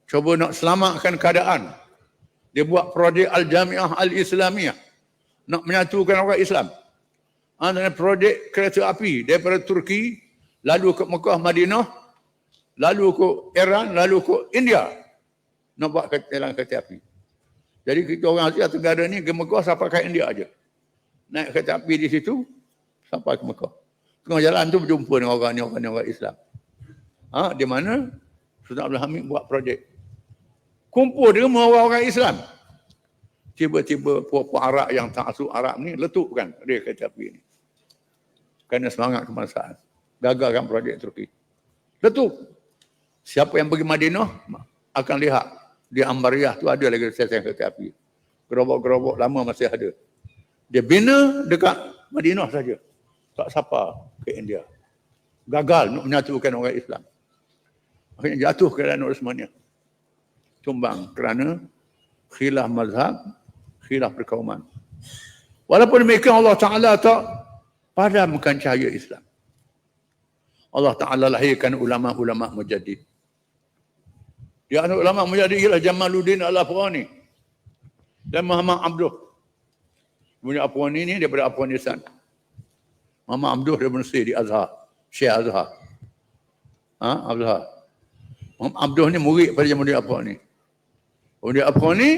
cuba nak selamatkan keadaan. Dia buat projek Al-Jamiah Al-Islamiyah. Nak menyatukan orang Islam. Dan projek kereta api daripada Turki, lalu ke Mekah, Madinah, lalu ke Iran, lalu ke India. Nak buat jalan kereta api. Jadi kita orang Asia Tenggara ni ke Mekah sampai ke India aja. Naik kereta api di situ sampai ke Mekah. Tengah jalan tu berjumpa dengan orang Islam. Di mana Sultan Abdul Hamid buat projek. Kumpul dengan orang-orang Islam. Tiba-tiba puak-puak Arab yang taksub Arab ni letukkan dia kereta api ni. Kerana semangat kebangsaan. Gagalkan projek Turki. Letup. Siapa yang pergi Madinah akan lihat di Ambariyah tu ada lagi stesen kereta api. Gerobok-gerobok lama masih ada. Dia bina dekat Madinah saja. Tak sapa ke India. Gagal nak menyatukan orang Islam. Akhirnya jatuh kerajaan Osmaniyah. Tumbang kerana khilaf mazhab, khilaf perkauman. Walaupun demikian Allah Ta'ala tak padamkan cahaya Islam. Allah Ta'ala lahirkan ulama-ulama mujaddid. Di antara ulama mujaddid ialah Jamaluddin Al-Afghani dan Muhammad Abduh. Kemudian Afghani ni daripada Afghanistan. Muhammad Abduh daripada Mesir di Azhar. Syekh Azhar. Azhar. Muhammad Abduh ni murid pada Jamaluddin Afghani. Kemudian Afghani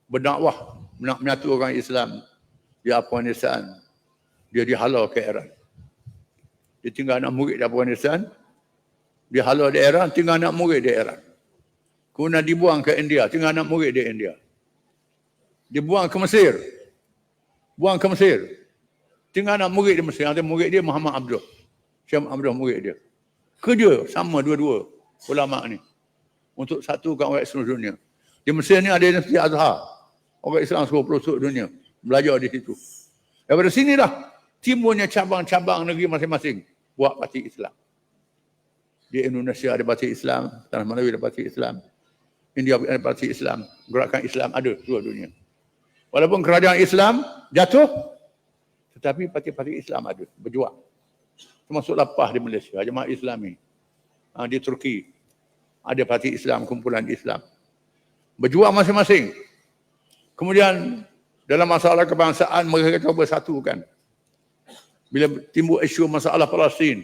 berdakwah nak menyatu orang Islam di Afghanistan. Dia dihalau ke Iran. Dia tinggal anak murid di Afghanistan. Dia halau di Iran, tinggal anak murid di Iran. Kemudian dibuang ke India, tinggal anak murid di India. Dibuang ke Mesir. Buang ke Mesir. Tinggal anak murid di Mesir. Ada murid dia Muhammad Abduh. Syekh Abduh murid dia. Kerja sama dua-dua ulama ni. Untuk satukan orang Islam dunia. Di Mesir ni ada Universiti Azhar. Orang Islam seluruh pelosok dunia. Belajar di situ. Daripada sinilah timbulnya cabang-cabang negeri masing-masing. Buat parti Islam. Di Indonesia ada parti Islam. Tanah Melayu ada parti Islam. India ada parti Islam. Gerakan Islam ada seluruh dunia. Walaupun kerajaan Islam jatuh, tetapi parti-parti Islam ada. Berjuang. Termasuklah PAH di Malaysia. Jemaah Islami. Di Turki. Ada parti Islam, kumpulan Islam. Berjuang masing-masing. Kemudian dalam masalah kebangsaan mereka cuba satukan. Bila timbul isu masalah Palestin,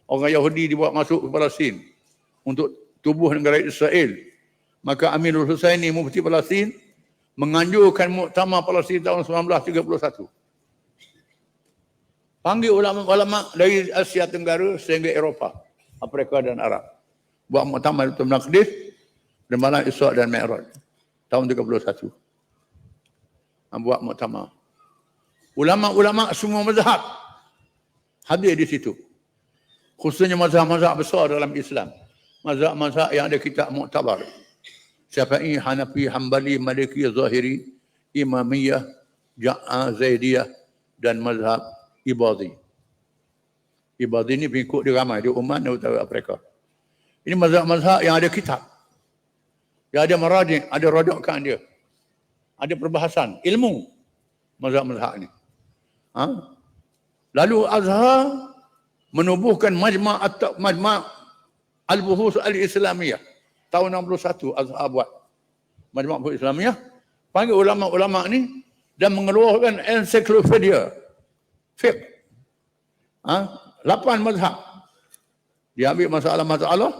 orang Yahudi dibawa masuk ke Palestin untuk tubuh negara Israel. Maka Amirul Husaini, mufti Palestin, menganjurkan muktamar Palestin tahun 1931. Panggil ulama-ulama dari Asia Tenggara sehingga Eropah, Afrika dan Arab. Buat muktamar di Maqdis dan malam Isra' dan Mi'raj tahun 31. Buat muktamar. Ulama-ulama semua mazhab hadir di situ. Khususnya mazhab-mazhab besar dalam Islam. Mazhab-mazhab yang ada kitab muktabar. Syafi'i, Hanafi, Hambali, Maliki, Zahiri, Imamiyah, Zaidiyah dan mazhab Ibadhi. Ibadhi ni pengikut dia ramai di Oman dan Utara Afrika. Ini mazhab-mazhab yang ada kitab. Yang ada marajih, ada rodokan dia. Ada perbahasan, ilmu mazhab-mazhab ni. Lalu Azhar menubuhkan Majma' Al-Buhus Al-Islamiyah. Tahun 61 Azhar buat Majma' Al-Buhus Islamiyah. Panggil ulama-ulama ni dan mengeluarkan ensiklopedia fiqh. 8 mazhab. Dia ambil masalah-masalah.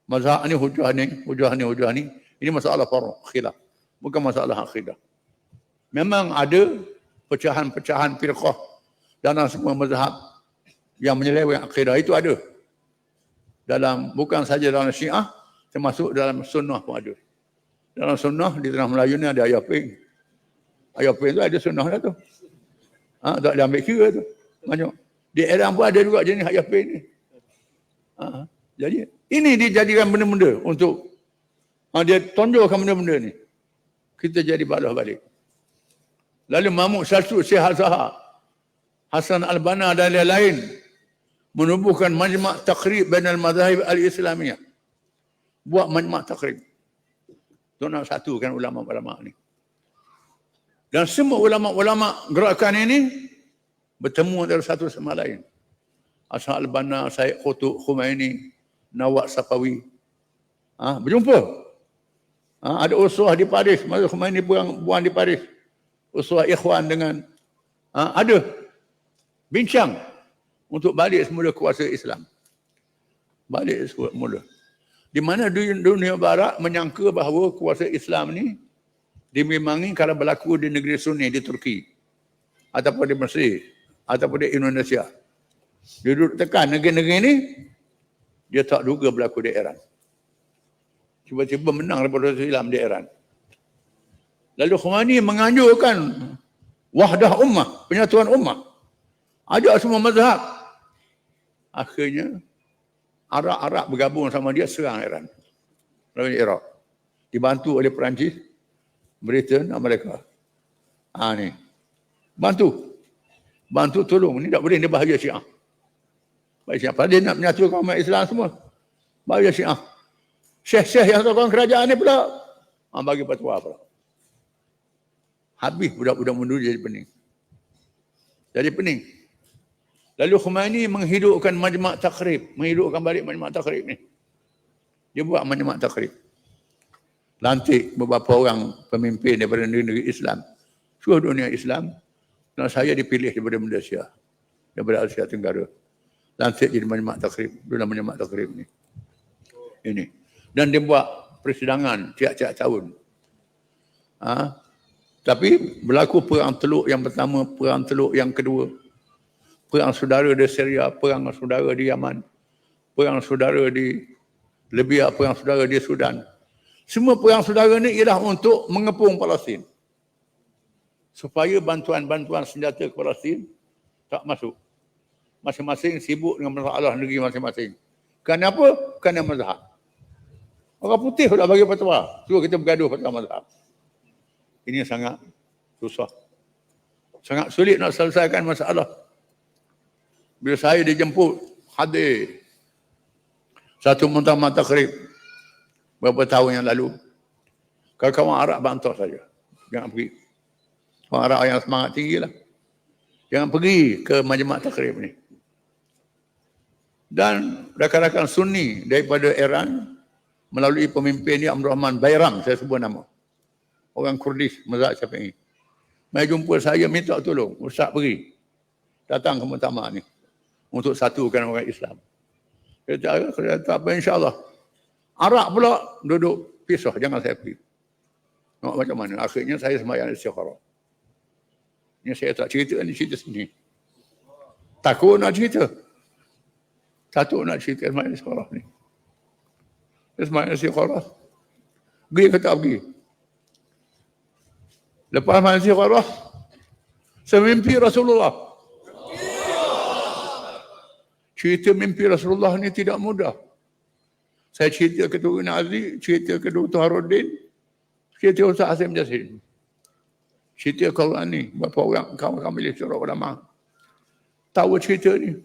Mazhab ni hujah ni. Ini masalah faruq, khilaf. Bukan masalah akidah. Memang ada pecahan-pecahan firqah dalam semua mazhab yang menyeleweng akidah itu ada. Bukan saja dalam Syiah, termasuk dalam sunnah pun ada. Dalam sunnah di tanah Melayu ni ada ayah ping. Ayah ping tu ada sunnah dah tu. Tak ada ambil kira tu. Banyak. Di Iran pun ada juga jenis ayah ping ni. Jadi ini dijadikan benda-benda untuk dia tonjolkan benda-benda ni. Kita jadi balah balik. Lalu Mahmud Syalsud, Syekh Azhar, Hasan Al-Banna dan lain-lain menubuhkan majma' taqrib bainal madhahib al-islamiyah. Buat majma' taqrib. Untuk nak satukan ulama-ulama ni. Dan semua ulama-ulama gerakan ini bertemu antara satu sama lain. Hasan al-Banna, Syed Qutb, Khumaini, Nawab Safawi. Berjumpa. Ada uswah di Paris. Masa Khumaini buang di Paris. Uswah ikhwan dengan ada bincang untuk balik semula kuasa Islam. Balik semula. Di mana dunia barat menyangka bahawa kuasa Islam ni dimimbangi kalau berlaku di negeri Sunni di Turki ataupun di Mesir ataupun di Indonesia. Dia duduk tekan negeri-negeri ni, dia tak duga berlaku di Iran. Tiba-tiba menang daripada Islam di Iran. Lalu Khomeini menganjurkan wahdah ummah, penyatuan ummah. Ajak semua mazhab. Akhirnya Arab bergabung sama dia serang Iran. Lalu Iraq. Dibantu oleh Perancis, Britain, Amerika. Ni. Bantu tolong. Ni tak boleh dia bahaya Syiah. Baik Syiah. Padahal dia nak menyatukan umat Islam semua. Bahaya Syiah. Syekh-syekh yang tokoh kerajaan ni pula bagi fatwa pula. Habis budak-budak mundur jadi pening. Lalu Khomeini menghidupkan majma' taqrib, menghidupkan balik majma' taqrib ni. Dia buat majma' taqrib. Lantik beberapa orang pemimpin daripada negeri Islam. Seluruh dunia Islam. Dan saya dipilih daripada Malaysia, daripada Asia Tenggara. Lantik jadi majma' taqrib. Dalam majma' taqrib ni. Ini. Dan dia buat persidangan tiap-tiap tahun. Tapi berlaku perang Teluk yang pertama, perang Teluk yang kedua. Perang saudara di Syria, perang saudara di Yaman, perang saudara di Libya, perang saudara di Sudan. Semua perang saudara ni ialah untuk mengepung Palestin. Supaya bantuan-bantuan senjata ke Palestin tak masuk. Masing-masing sibuk dengan masalah negeri masing-masing. Kerana apa? Kerana mazhab. Orang putih dah bagi fatwa. Suruh kita bergaduh pasal mazhab. Ini sangat susah. Sangat sulit nak selesaikan masalah. Bila saya dijemput hadir satu muktamar takrib beberapa tahun yang lalu, kawan-kawan Arab bantah saya, jangan pergi. Orang Arab yang semangat tinggi lah, jangan pergi ke majma' takrib ni. Dan rakan-rakan Sunni daripada Iran melalui pemimpin dia Abdul Rahman Bayram, saya sebut nama, orang Kurdis mazhab Syafi'i, mai jumpa saya minta tolong, Ustaz pergi datang ke muktamar ni untuk satukan orang Islam. Dia kata apa, insyaAllah. Arab pula duduk pisah, jangan saya pergi. Nak macam mana? Akhirnya saya sembahyang istikharah. Ini saya tak cerita ni, cerita sini. Takut nak cerita. Satu nak cerita sembahyang istikharah ni. Sembahyang istikharah. Pergi ke tak pergi? Lepas sembahyang istikharah, saya mimpi Rasulullah. Cerita mimpi Rasulullah ni tidak mudah. Saya cerita ke Tuan Azli, cerita ke Dr. Harudin, cerita Ustaz Hasim Jassin. Cerita Quran ni, beberapa orang kawan-kawan majlis syura ulama tahu cerita ni.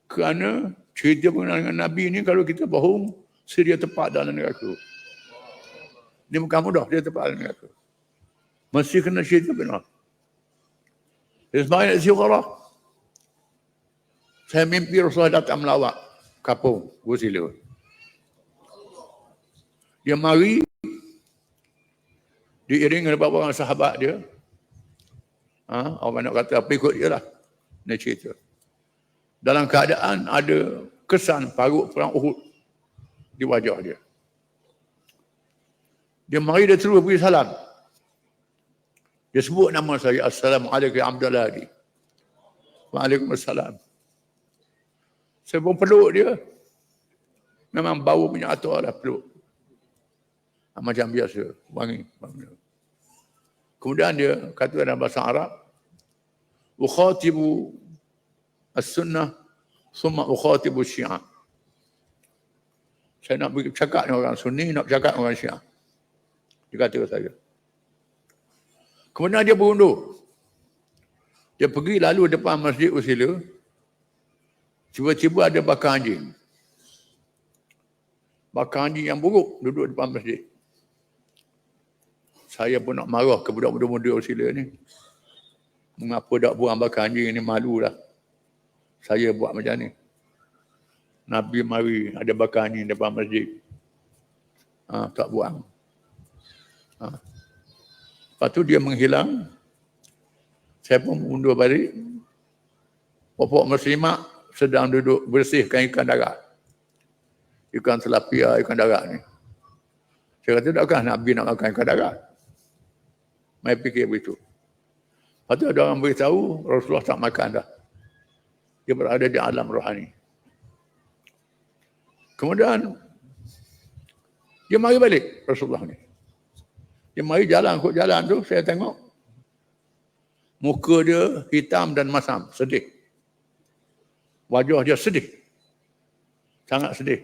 Kerana cerita mengenai dengan Nabi ni kalau kita bohong, dia tepat dalam neraka. Dia bukan mudah, dia tepat dalam neraka. Mesti kena cerita benar. Ismail Ziyarah. Saya mimpi Rasulullah datang melawat kapung Gusila. Dia mari diiringi oleh beberapa orang sahabat dia. Orang nak kata apa ikut dia lah. Dia cerita. Dalam keadaan ada kesan parut perang Uhud di wajah dia. Dia mari dia terus beri salam. Dia sebut nama saya, Assalamualaikum Abdullah Adi. Waalaikumsalam. Saya pun peluk dia. Memang bau punya atur lah peluk. Macam biasa, wangi. Kemudian dia kata dalam bahasa Arab, ukhatibu as-sunnah summa ukhatibu syiah. Saya nak bercakap dengan orang Sunni, nak bercakap dengan orang Syiah. Dia kata saya. Kemudian dia berundur. Dia pergi lalu depan Masjid Usila. Tiba-tiba ada bakar anjing. Bakar anjing yang buruk duduk depan masjid. Saya pun nak marah ke budak muda Ausila ni. Mengapa tak buang bakar anjing ni, malulah. Saya buat macam ni. Nabi mari ada bakar anjing depan masjid. Tak buang. Lepas tu dia menghilang. Saya pun mundur balik. Bapak muslimat sedang duduk bersihkan ikan darat. Ikan tilapia, ikan darat ni. Saya kata, takkah Nabi nak makan ikan darat? Saya fikir begitu. Lepas tu ada orang beritahu Rasulullah tak makan dah. Dia berada di alam rohani. Kemudian dia mari balik Rasulullah ni. Dia mari jalan, ikut jalan tu saya tengok muka dia hitam dan masam, sedih. Wajah dia sedih. Sangat sedih.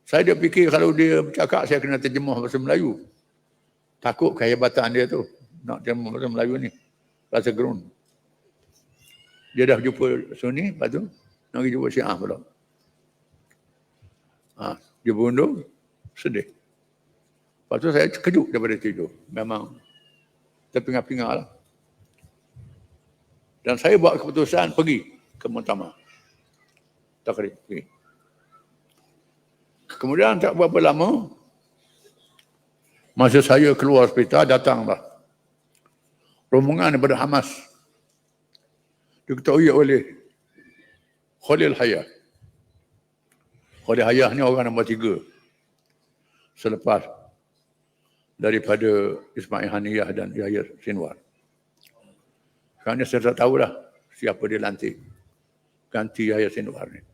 Saya dia fikir kalau dia bercakap saya kena terjemah bahasa Melayu. Takut kehebatan dia tu. Nak terjemah bahasa Melayu ni. Bahasa gerun. Dia dah jumpa Sunni, lepas tu nak pergi jumpa Syiah pula. Dia berundung, sedih. Lepas tu saya kejut daripada tidur. Memang terpinga-pinga lah. Dan saya buat keputusan pergi ke Muktamar Takrib. Kemudian tak berapa lama, masa saya keluar hospital, datanglah rombongan daripada Hamas. Diketuai oleh Khalil Hayah. Khalil Hayah ni orang nombor 3 selepas daripada Ismail Haniyah dan Yahya Sinwar. Kerana saya tak tahulah siapa dia lantik ganti Yahya Sinwar ni.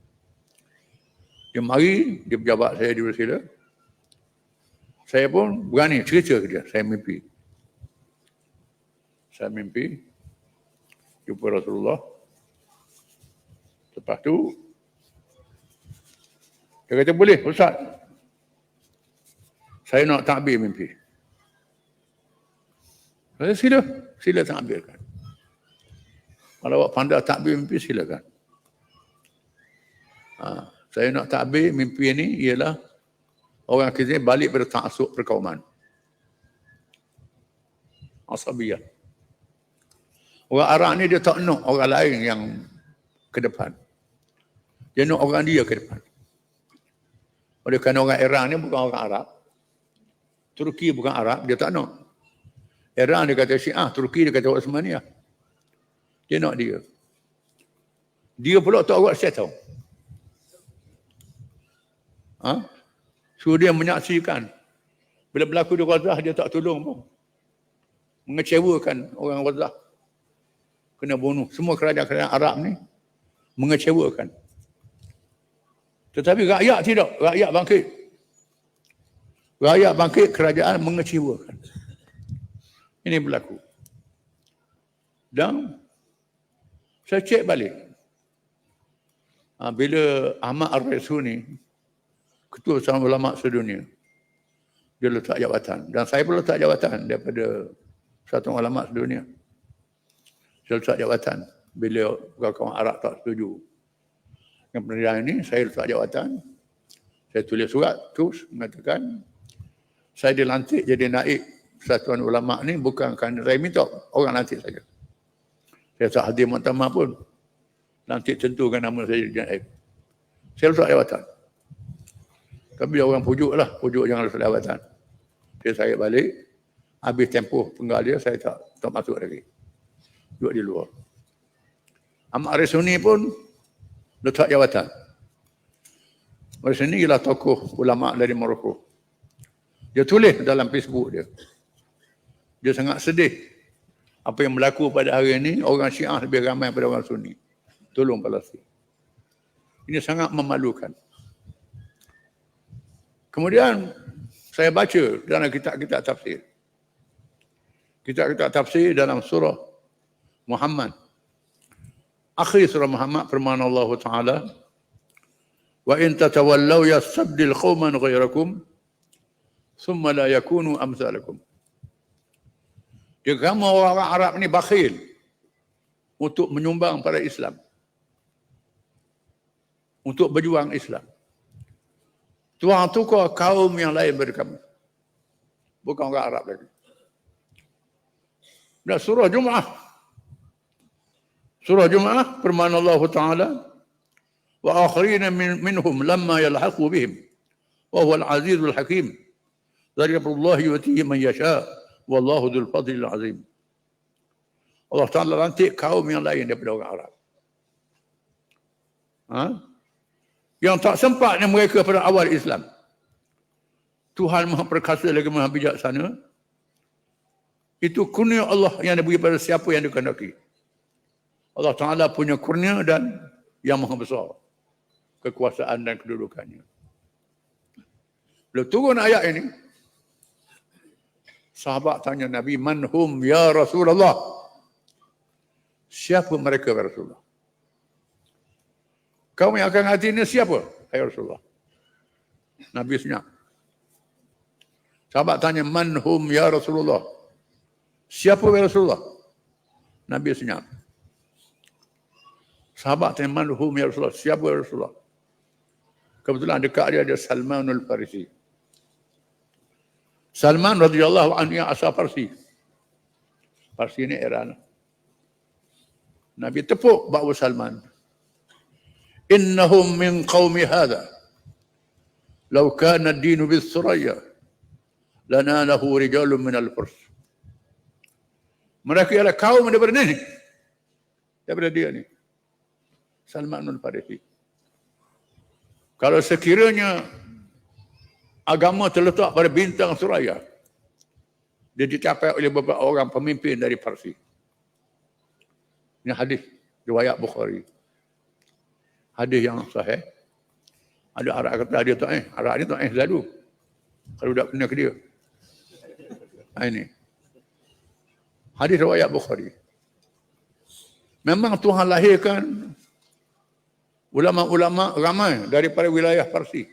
Dia mari, dia berjabat saya di Rusila. Saya pun berani cerita ke dia, saya mimpi. Saya mimpi jumpa Rasulullah. Lepas tu dia kata, boleh Ustaz, saya nak takbir mimpi. Saya sila takbirkan. Kalau awak pandai takbir mimpi, silakan. Saya nak takbir mimpi ini ialah orang kita balik pada ta'asuk perkauman. Asabiyah. Orang Arab ni dia tak nak orang lain yang ke depan. Dia nak orang dia ke depan. Oleh kerana orang Iran ni bukan orang Arab. Turki bukan Arab, dia tak nak. Iran dia kata Syiah, Turki dia kata Osmaniyah. Dia nak dia. Dia pula tak buat settle. So dia menyaksikan. Bila berlaku di Gaza, dia tak tolong pun. Mengecewakan orang Gaza. Kena bunuh. Semua kerajaan-kerajaan Arab ni mengecewakan. Tetapi rakyat tidak. Rakyat bangkit. Rakyat bangkit, kerajaan mengecewakan. Ini berlaku. Dan saya cek balik. Bila Ahmad Ar-Raisuni, Ketua Bersama Ulama Sedunia, dia letak jabatan. Dan saya pun letak jabatan daripada Persatuan Ulama Sedunia. Saya letak jabatan. Bila kawan-kawan Arab tak setuju dengan pendirian ini, saya letak jabatan. Saya tulis surat terus mengatakan saya dilantik jadi naib Persatuan Ulama ni bukan kerana saya minta, orang lantik saja. Saya tak hadir muktamar pun. Lantik tentukan nama saya jadi naib. Saya letak jabatan. Tapi orang pujuk jangan letak jabatan. Saya balik, habis tempoh penggal dia, saya tak masuk lagi. Duduk di luar. Ahmad Ar-Raisuni pun letak jabatan. Ar-Raisuni ialah tokoh ulama dari Morocco. Dia tulis dalam Facebook dia. Dia sangat sedih. Apa yang berlaku pada hari ini, orang Syiah lebih ramai daripada orang Sunni. Tolong Palestin. Ini sangat memalukan. Kemudian saya baca dalam kitab-kitab tafsir. Kitab-kitab tafsir dalam surah Muhammad. Akhir surah Muhammad firman Allah Ta'ala, wa in tatawallaw yastabdil qauman ghairakum thumma la yakunu amsalakum. Dia kamu orang Arab ni bakhil untuk menyumbang pada Islam. untuk berjuang Islam. Tuan tukar kaum yang lain daripada kamu. Bukan orang Arab lagi. Dan surah Jum'ah. Surah Jum'ah firman Allah Ta'ala wa akharina minhum lamma yalhaqu bihim wa huwa al-azizul hakim. Dzalika yu'tihi man yasha wallahu dzul fadlil azim. Allah Ta'ala lantik kaum yang lain daripada orang Arab. Yang tak sempatnya mereka pada awal Islam. Tuhan Maha Perkasa lagi Maha Bijaksana. Itu kurnia Allah yang diberi pada siapa yang dikehendaki. Allah Ta'ala punya kurnia dan yang maha besar kekuasaan dan kedudukannya. Bila turun ayat ini, sahabat tanya Nabi, man hum ya Rasulullah? Siapa mereka ya Rasulullah? Kamu yang akan hati ini siapa? Ya Rasulullah. Nabi senyap. Sahabat tanya, man hum ya Rasulullah? Siapa ya Rasulullah? Nabi senyap. Sahabat tanya, man hum ya Rasulullah? Siapa ya Rasulullah? Kebetulan dekat dia ada Salmanul Farisi. Salman radhiyallahu anhu yang asal Parsi. Parsi ini Iran. Nabi tepuk bahu Salman. Innahum min qaumi hadha. Law kana ad-dinu bis-suraya lanalahu rijalun min al-furs. Mereka ialah kaum daripada ni. Daripada dia ni. Salmanul Farisi. Kalau sekiranya agama terletak pada bintang Suraya, dia dicapai oleh beberapa orang pemimpin dari Parsi. Ini hadis riwayat Bukhari. Hadis yang sahih. Ada Arab kata dia tak Arab ni tak selalu. Kalau tak kena ke dia. Ini. Hadis riwayat Bukhari. Memang Tuhan lahirkan ulama-ulama ramai daripada wilayah Parsi.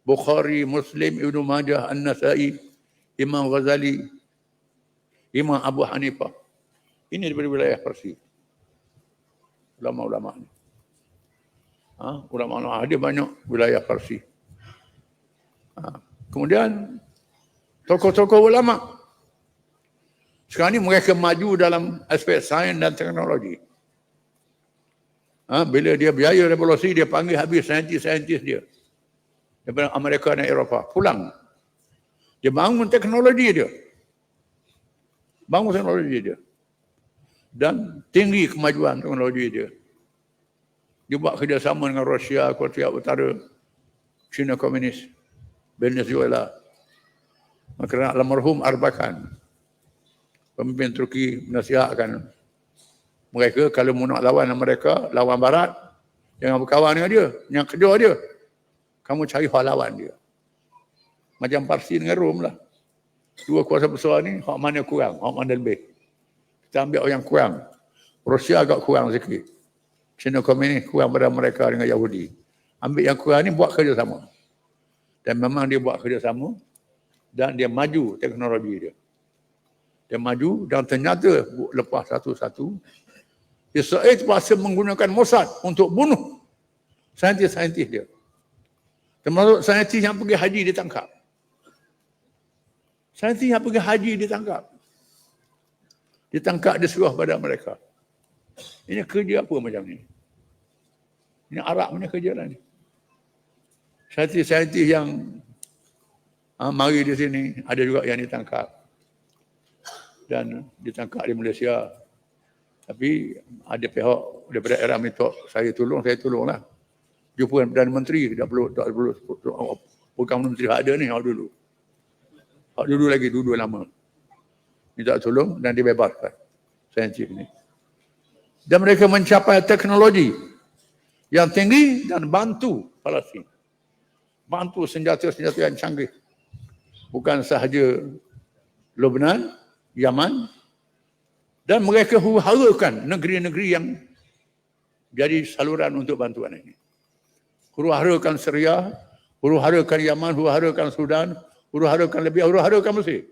Bukhari, Muslim, Ibnu Majah, An-Nasai, Imam Ghazali, Imam Abu Hanifah. Ini daripada wilayah Parsi. Ulama-ulama ni. Ulama-ulama ada banyak wilayah Parsi. Kemudian tokoh-tokoh ulama. Sekarang ni mereka maju dalam aspek sains dan teknologi. Bila dia biaya revolusi, dia panggil habis saintis-saintis dia. Daripada Amerika dan Eropah. Pulang. Dia bangun teknologi dia. Bangun teknologi dia. Dan tinggi kemajuan teknologi dia. Dia buat kerjasama dengan Rusia, Korea Utara, China Komunis, Venezuela. Maka almarhum Arbakan, pemimpin Turki, menasihatkan mereka kalau nak lawan mereka, lawan Barat, jangan berkawan dengan dia. Yang kedua dia, kamu cari hak lawan dia. Macam Parsi dengan Rom lah. Dua kuasa besar ni, hak mana kurang, hak mana lebih. Kita ambil yang kurang. Rusia agak kurang sikit. China Komunis kurang pada mereka dengan Yahudi. Ambil yang kurang ni, buat kerjasama. Dan memang dia buat kerjasama dan dia maju teknologi dia. Dia maju dan ternyata lepas satu-satu, Israel terpaksa menggunakan Mossad untuk bunuh saintis-saintis dia. Termasuk saintis yang pergi haji ditangkap. Saintis yang pergi haji ditangkap. Ditangkap, disuruh pada mereka. Ini kerja apa macam ni? Ini Arab punya kerja lah ni. Saintis-saintis yang mari di sini, ada juga yang ditangkap. Dan ditangkap di Malaysia. Tapi ada pihak daripada era minta saya tolonglah. Jumpa Perdana Menteri, tak perlu program menteri ada ni, hak dulu. Hak dulu lagi, dulu lama. Minta tolong dan dibebaskan. Saintis ni. Dan mereka mencapai teknologi yang tinggi dan bantu Palestin. Bantu senjata-senjata yang canggih. Bukan sahaja Lebanon, Yaman, dan mereka huru-harakan negeri-negeri yang jadi saluran untuk bantuan ini. Huru-harakan Syria, huru-harakan Yaman, huru-harakan Sudan, huru-harakan Libya, huru-harakan Mesir.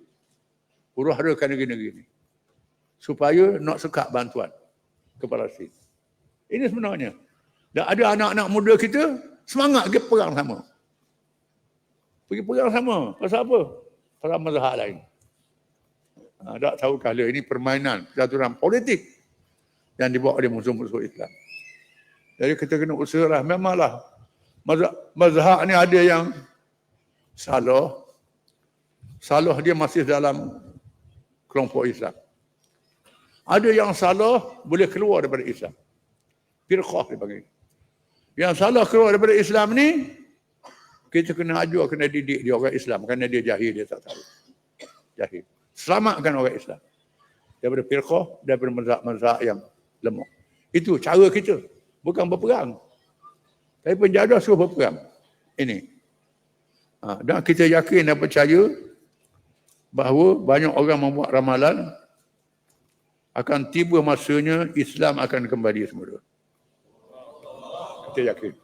Huru-harakan negeri-negeri ini. Supaya nak sekat bantuan ke Palestin. Ini sebenarnya. Dan ada anak-anak muda kita semangat pergi perang sama. Pergi perang sama. Pasal apa? Pasal mazhab lain. Tak tahu kalau ini permainan peraturan politik yang dibawa oleh musuh-musuh Islam. Jadi kita kena usahalah. Memanglah mazhab ni ada yang salah. Salah dia masih dalam kelompok Islam. Ada yang salah boleh keluar daripada Islam. Firqah dipanggil. Yang salah keluar daripada Islam ni, kita kena ajar, kena didik dia orang Islam. Kerana dia jahil, dia tak tahu. Jahil. Selamatkan orang Islam. Daripada firqah, daripada mazhab-mazhab yang lemah. Itu cara kita. Bukan berperang. Tapi penjaga suruh berperang. Ini. Dan kita yakin dan percaya bahawa banyak orang membuat ramalan akan tiba masanya Islam akan kembali semula. Kita yakin.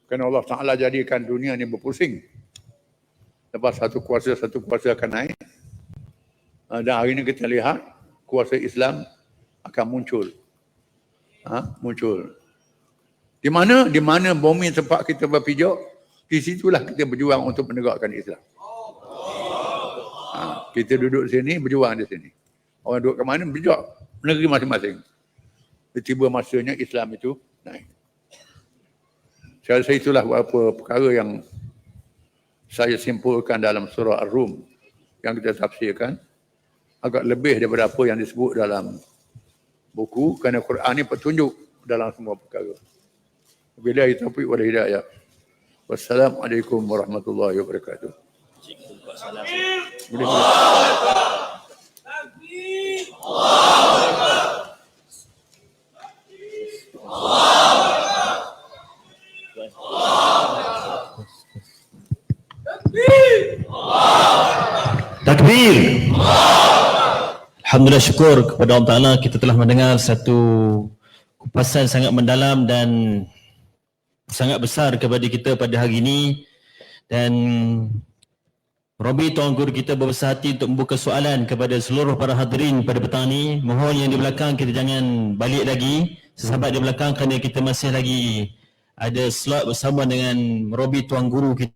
Kerana Allah Ta'ala jadikan dunia ni berpusing. Lepas satu kuasa akan naik. Dan hari ini kita lihat kuasa Islam akan muncul. Muncul. Di mana bumi tempat kita berpijak, di situlah kita berjuang untuk menegakkan Islam. Kita duduk sini, berjuang di sini. Orang duduk ke mana, berjuang negeri masing-masing. Tiba masanya Islam itu naik. Saya rasa itulah beberapa perkara yang saya simpulkan dalam surah Ar-Rum yang kita tafsirkan. Agak lebih daripada apa yang disebut dalam buku, kerana Quran ini petunjuk dalam semua perkara. Wabillahi taufiq wal hidayah. Wassalamualaikum warahmatullahi wabarakatuh. Takbir. Alhamdulillah, syukur kepada Allah Ta'ala kita telah mendengar satu kupasan sangat mendalam dan sangat besar kepada kita pada hari ini. Dan Robi Tuan Guru kita berbesar hati untuk membuka soalan kepada seluruh para hadirin pada petang ini. Mohon yang di belakang kita jangan balik lagi, sesahabat di belakang, kerana kita masih lagi ada slot bersama dengan Robi Tuan Guru kita.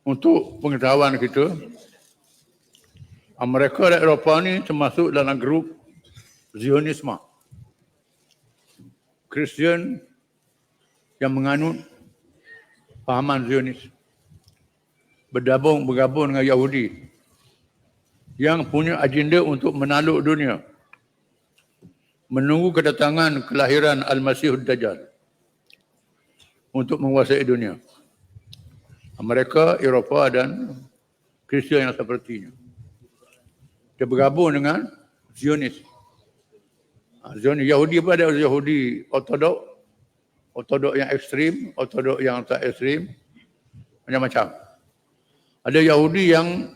untuk pengetahuan kita, Amerika dan Eropah ni termasuk dalam grup Zionisme. Kristian yang menganut fahaman Zionis. Bergabung dengan Yahudi yang punya agenda untuk menaluk dunia. Menunggu kedatangan kelahiran Al-Masihud Dajjal untuk menguasai dunia. Amerika, Eropah dan Kristian yang sepertinya. Dia bergabung dengan Zionis. Zionis Yahudi pun ada Yahudi Ortodok yang ekstrim, Ortodok yang tak ekstrim, macam-macam. Ada Yahudi yang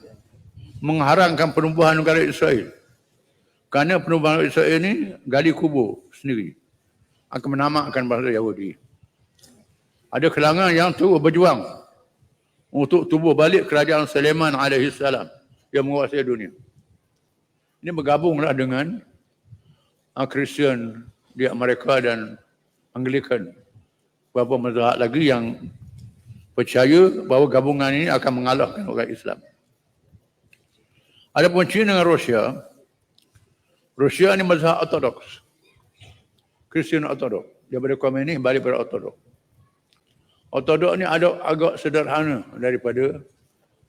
mengharamkan penubuhan negara Israel. Kerana penubuhan negara Israel ni gali kubur sendiri. Akan menamakkan bangsa Yahudi. Ada kalangan yang terus berjuang untuk tubuh balik kerajaan Sulaiman alaihi salam yang menguasai dunia. Ini bergabunglah dengan Kristian di Amerika dan Anglikan. Beberapa mazhab lagi yang percaya bahawa gabungan ini akan mengalahkan orang Islam. Adapun China dengan Rusia, Rusia ni mazhab ortodoks. Kristian ortodoks. Daripada Komunis balik pada ortodoks. Ortodoks ni ada agak sederhana daripada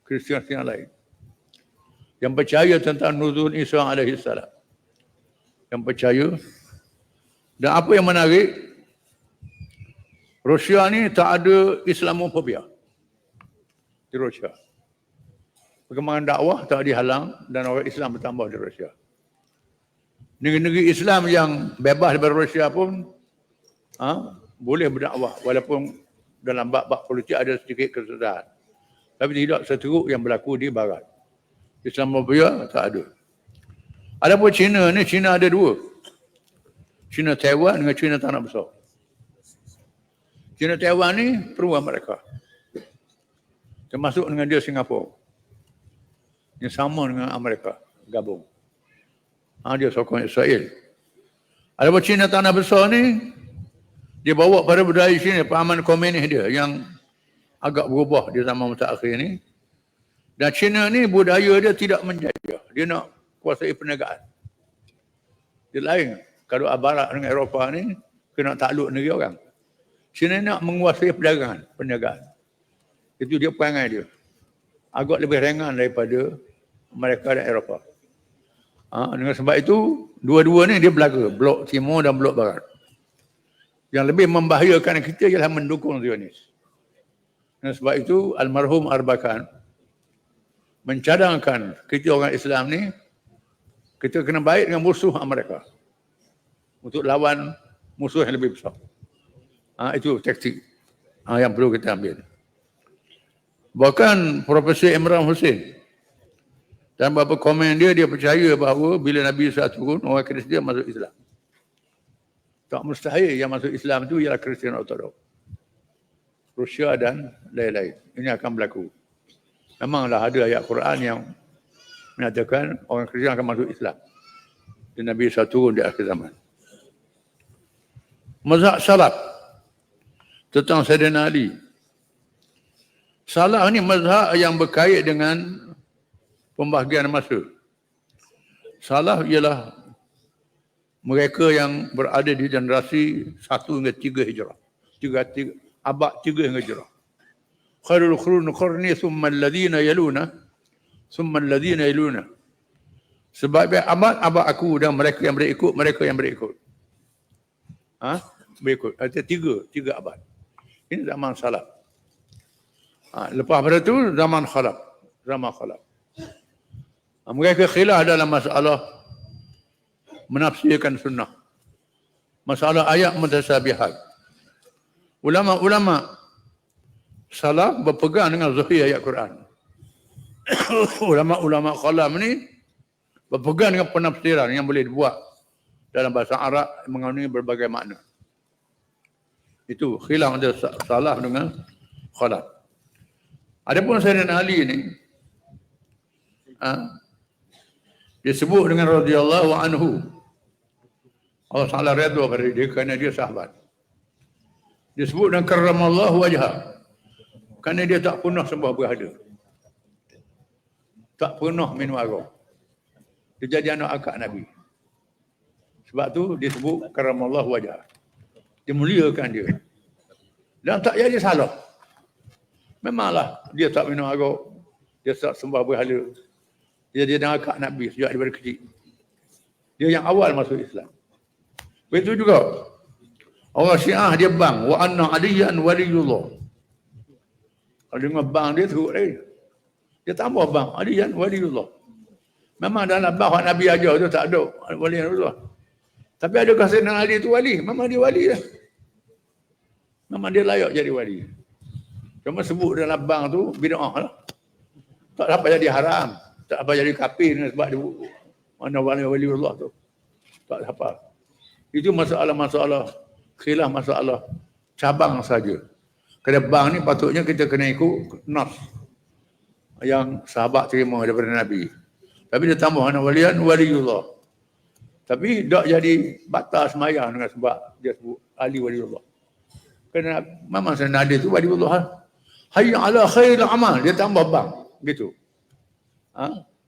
Kristian yang lain. Yang percaya tentang nuzul Isa alaihi salam. Yang percaya. Dan apa yang menarik, Rusia ni tak ada Islamofobia di Rusia. Perkembangan dakwah tak dihalang dan orang Islam bertambah di Rusia. Negeri-negeri Islam yang bebas daripada Rusia pun boleh berdakwah walaupun dalam bab-bab politik ada sedikit kesusahan. Tapi tidak seteruk yang berlaku di barat. Islamofobia tak ada. Adapun China ni, China ada dua. China Taiwan dengan China Tanah Besar. China Taiwan ni peruang mereka. Termasuk dengan dia Singapura. Yang sama dengan Amerika. Gabung. Dia sokong Israel. Adapun China Tanah Besar ni, dia bawa pada budaya China, pahaman komunis dia yang agak berubah di zaman masa akhir ni. Dan China ni budaya dia tidak menjajah. Dia nak kuasai perniagaan. Dia lain. Kalau Barat dengan Eropah ni, kena takluk negeri orang. China nak menguasai perniagaan. Itu dia perangai dia. Agak lebih ringan daripada mereka dan Eropah. Dengan sebab itu, dua-dua ni dia belaga. Blok Timur dan Blok Barat. Yang lebih membahayakan kita ialah mendukung Zionis. Dengan sebab itu, almarhum Arbakan mencadangkan kita orang Islam ni, kita kena baik dengan musuh Amerika. Untuk lawan musuh yang lebih besar. Itu taktik yang perlu kita ambil. Bahkan Profesor Imran Hussein dan beberapa komen dia percaya bahawa bila Nabi SAW turun, orang Kristian masuk Islam. Tak mustahil yang masuk Islam itu ialah Kristian Ortodok. Rusia dan lain-lain. Ini akan berlaku. Memanglah ada ayat Quran yang menyatakan orang Kristian akan masuk Islam. Dan Nabi SAW turun di akhir zaman. Mazhab salaf tentang Sayyidina Ali. Salaf ni mazhab yang berkait dengan pembahagian masa. Salaf ialah mereka yang berada di generasi 1 hingga 3 Hijrah. Abad 3 hingga Hijrah. Khairul qurun qarni thumma alladhina yaluna thumma alladhina yaluna. Sebab abad aku dan mereka yang berikut. Berikut. Ada tiga abad. Ini zaman salaf. Lepas pada itu zaman khalaf. Mereka khilaf dalam masalah menafsirkan sunnah. Masalah ayat mutasyabihat. Ulama-ulama salaf berpegang dengan zahir ayat Quran. Ulama-ulama khalaf ni berpegang dengan penafsiran yang boleh dibuat dalam bahasa Arab mengandungi berbagai makna. Itu khilaf antara salaf dengan khalaf. Adapun Sayyidina Ali ni disebut dengan radhiyallahu anhu. Allah Taala redha pada dia kerana dia sahabat. Disebut dengan karramallahu wajha kerana dia tak pernah sembah berhala. tak pernah minum arak. Dia jadi anak akak Nabi. Sebab tu dia sebut karamallah wajah. Dia muliakan dia. Dan tak jadi salah. Memanglah dia tak minum arak. Dia tak sembah berhala. Dia jadi anak akak Nabi sejak daripada kecil. Dia yang awal masuk Islam. Begitu juga orang Syiah dia bang wa anna aliyan waliyullah. Kalau dengar bang dia teruk lagi. Dia tambah bang aliyan waliyullah. Memang dalam bang Nabi ajar tu tak ada waliyullah. Tapi adakah Sayyidina Ali tu wali? Memang dia wali lah. Memang dia layak jadi wali. Cuma sebut dalam bang tu bid'ah lah. Tak dapat jadi haram. Tak dapat jadi kafir sebab dia mana waliullah tu. Tak dapat. Itu masalah-masalah khilaf, masalah cabang saja. Kerana bang ni patutnya kita kena ikut nas yang sahabat terima daripada Nabi. Tapi dia tambah anak walian waliullah. Tapi tak jadi batal semayang dengan sebab dia sebut Ali waliullah. Kerana memang Sayyidina Ali tu waliullah. Hayya ala khairil amal, dia tambah bang gitu.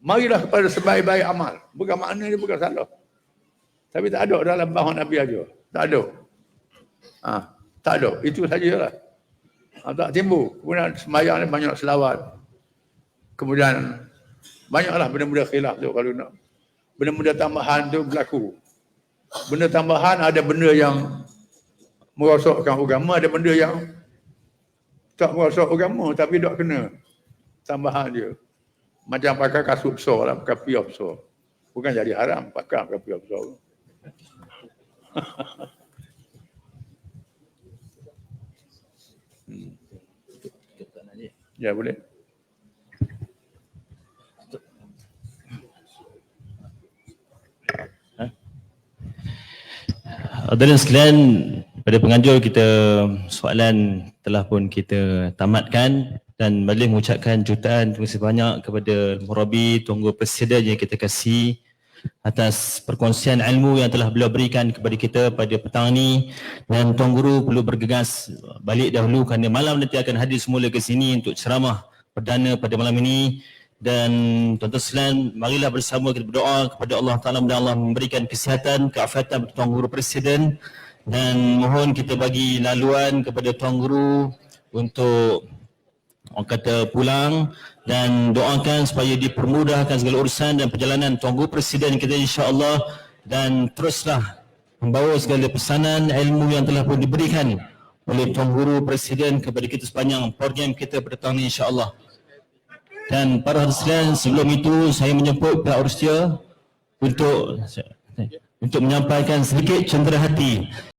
Marilah kepada sebaik-baik amal. Bukan makna dia bukan salah. Tapi tak ada dalam bahasa Nabi aja. Tak ada. Tak ada. Itu sajalah. Tak timbul. Kemudian sembahyang ni banyak selawat. Kemudian banyaklah benda-benda khilaf tu kalau nak. Benda-benda tambahan tu berlaku. Benda tambahan ada benda yang merosakkan agama, ada benda yang tak merosak agama tapi tak kena tambahan dia. Macam pakai kasut besar lah, pakai piah besar. Bukan jadi haram pakai piah besar. Ya boleh. Hadirin sekalian, pada penganjur kita soalan telah pun kita tamatkan dan balik mengucapkan jutaan terima kasih banyak kepada Murabi Tuan Guru Presiden yang kita kasih atas perkongsian ilmu yang telah beliau berikan kepada kita pada petang ini. Dan Tuan Guru perlu bergegas balik dahulu kerana malam nanti akan hadir semula ke sini untuk ceramah perdana pada malam ini. Dan tuan-tuan sekalian, marilah bersama kita berdoa kepada Allah Ta'ala, mudah Allah memberikan kesihatan, keafiatan kepada Tuan Guru Presiden. Dan mohon kita bagi laluan kepada Tuan Guru untuk orang kata pulang dan doakan supaya dipermudahkan segala urusan dan perjalanan Tuan Guru Presiden kita insya-Allah, dan teruslah membawa segala pesanan ilmu yang telah pun diberikan oleh Tuan Guru Presiden kepada kita sepanjang program kita pada tahun ini insya-Allah. Dan para hadirin, sebelum itu saya menjemput Pak Urustia untuk menyampaikan sedikit cenderahati.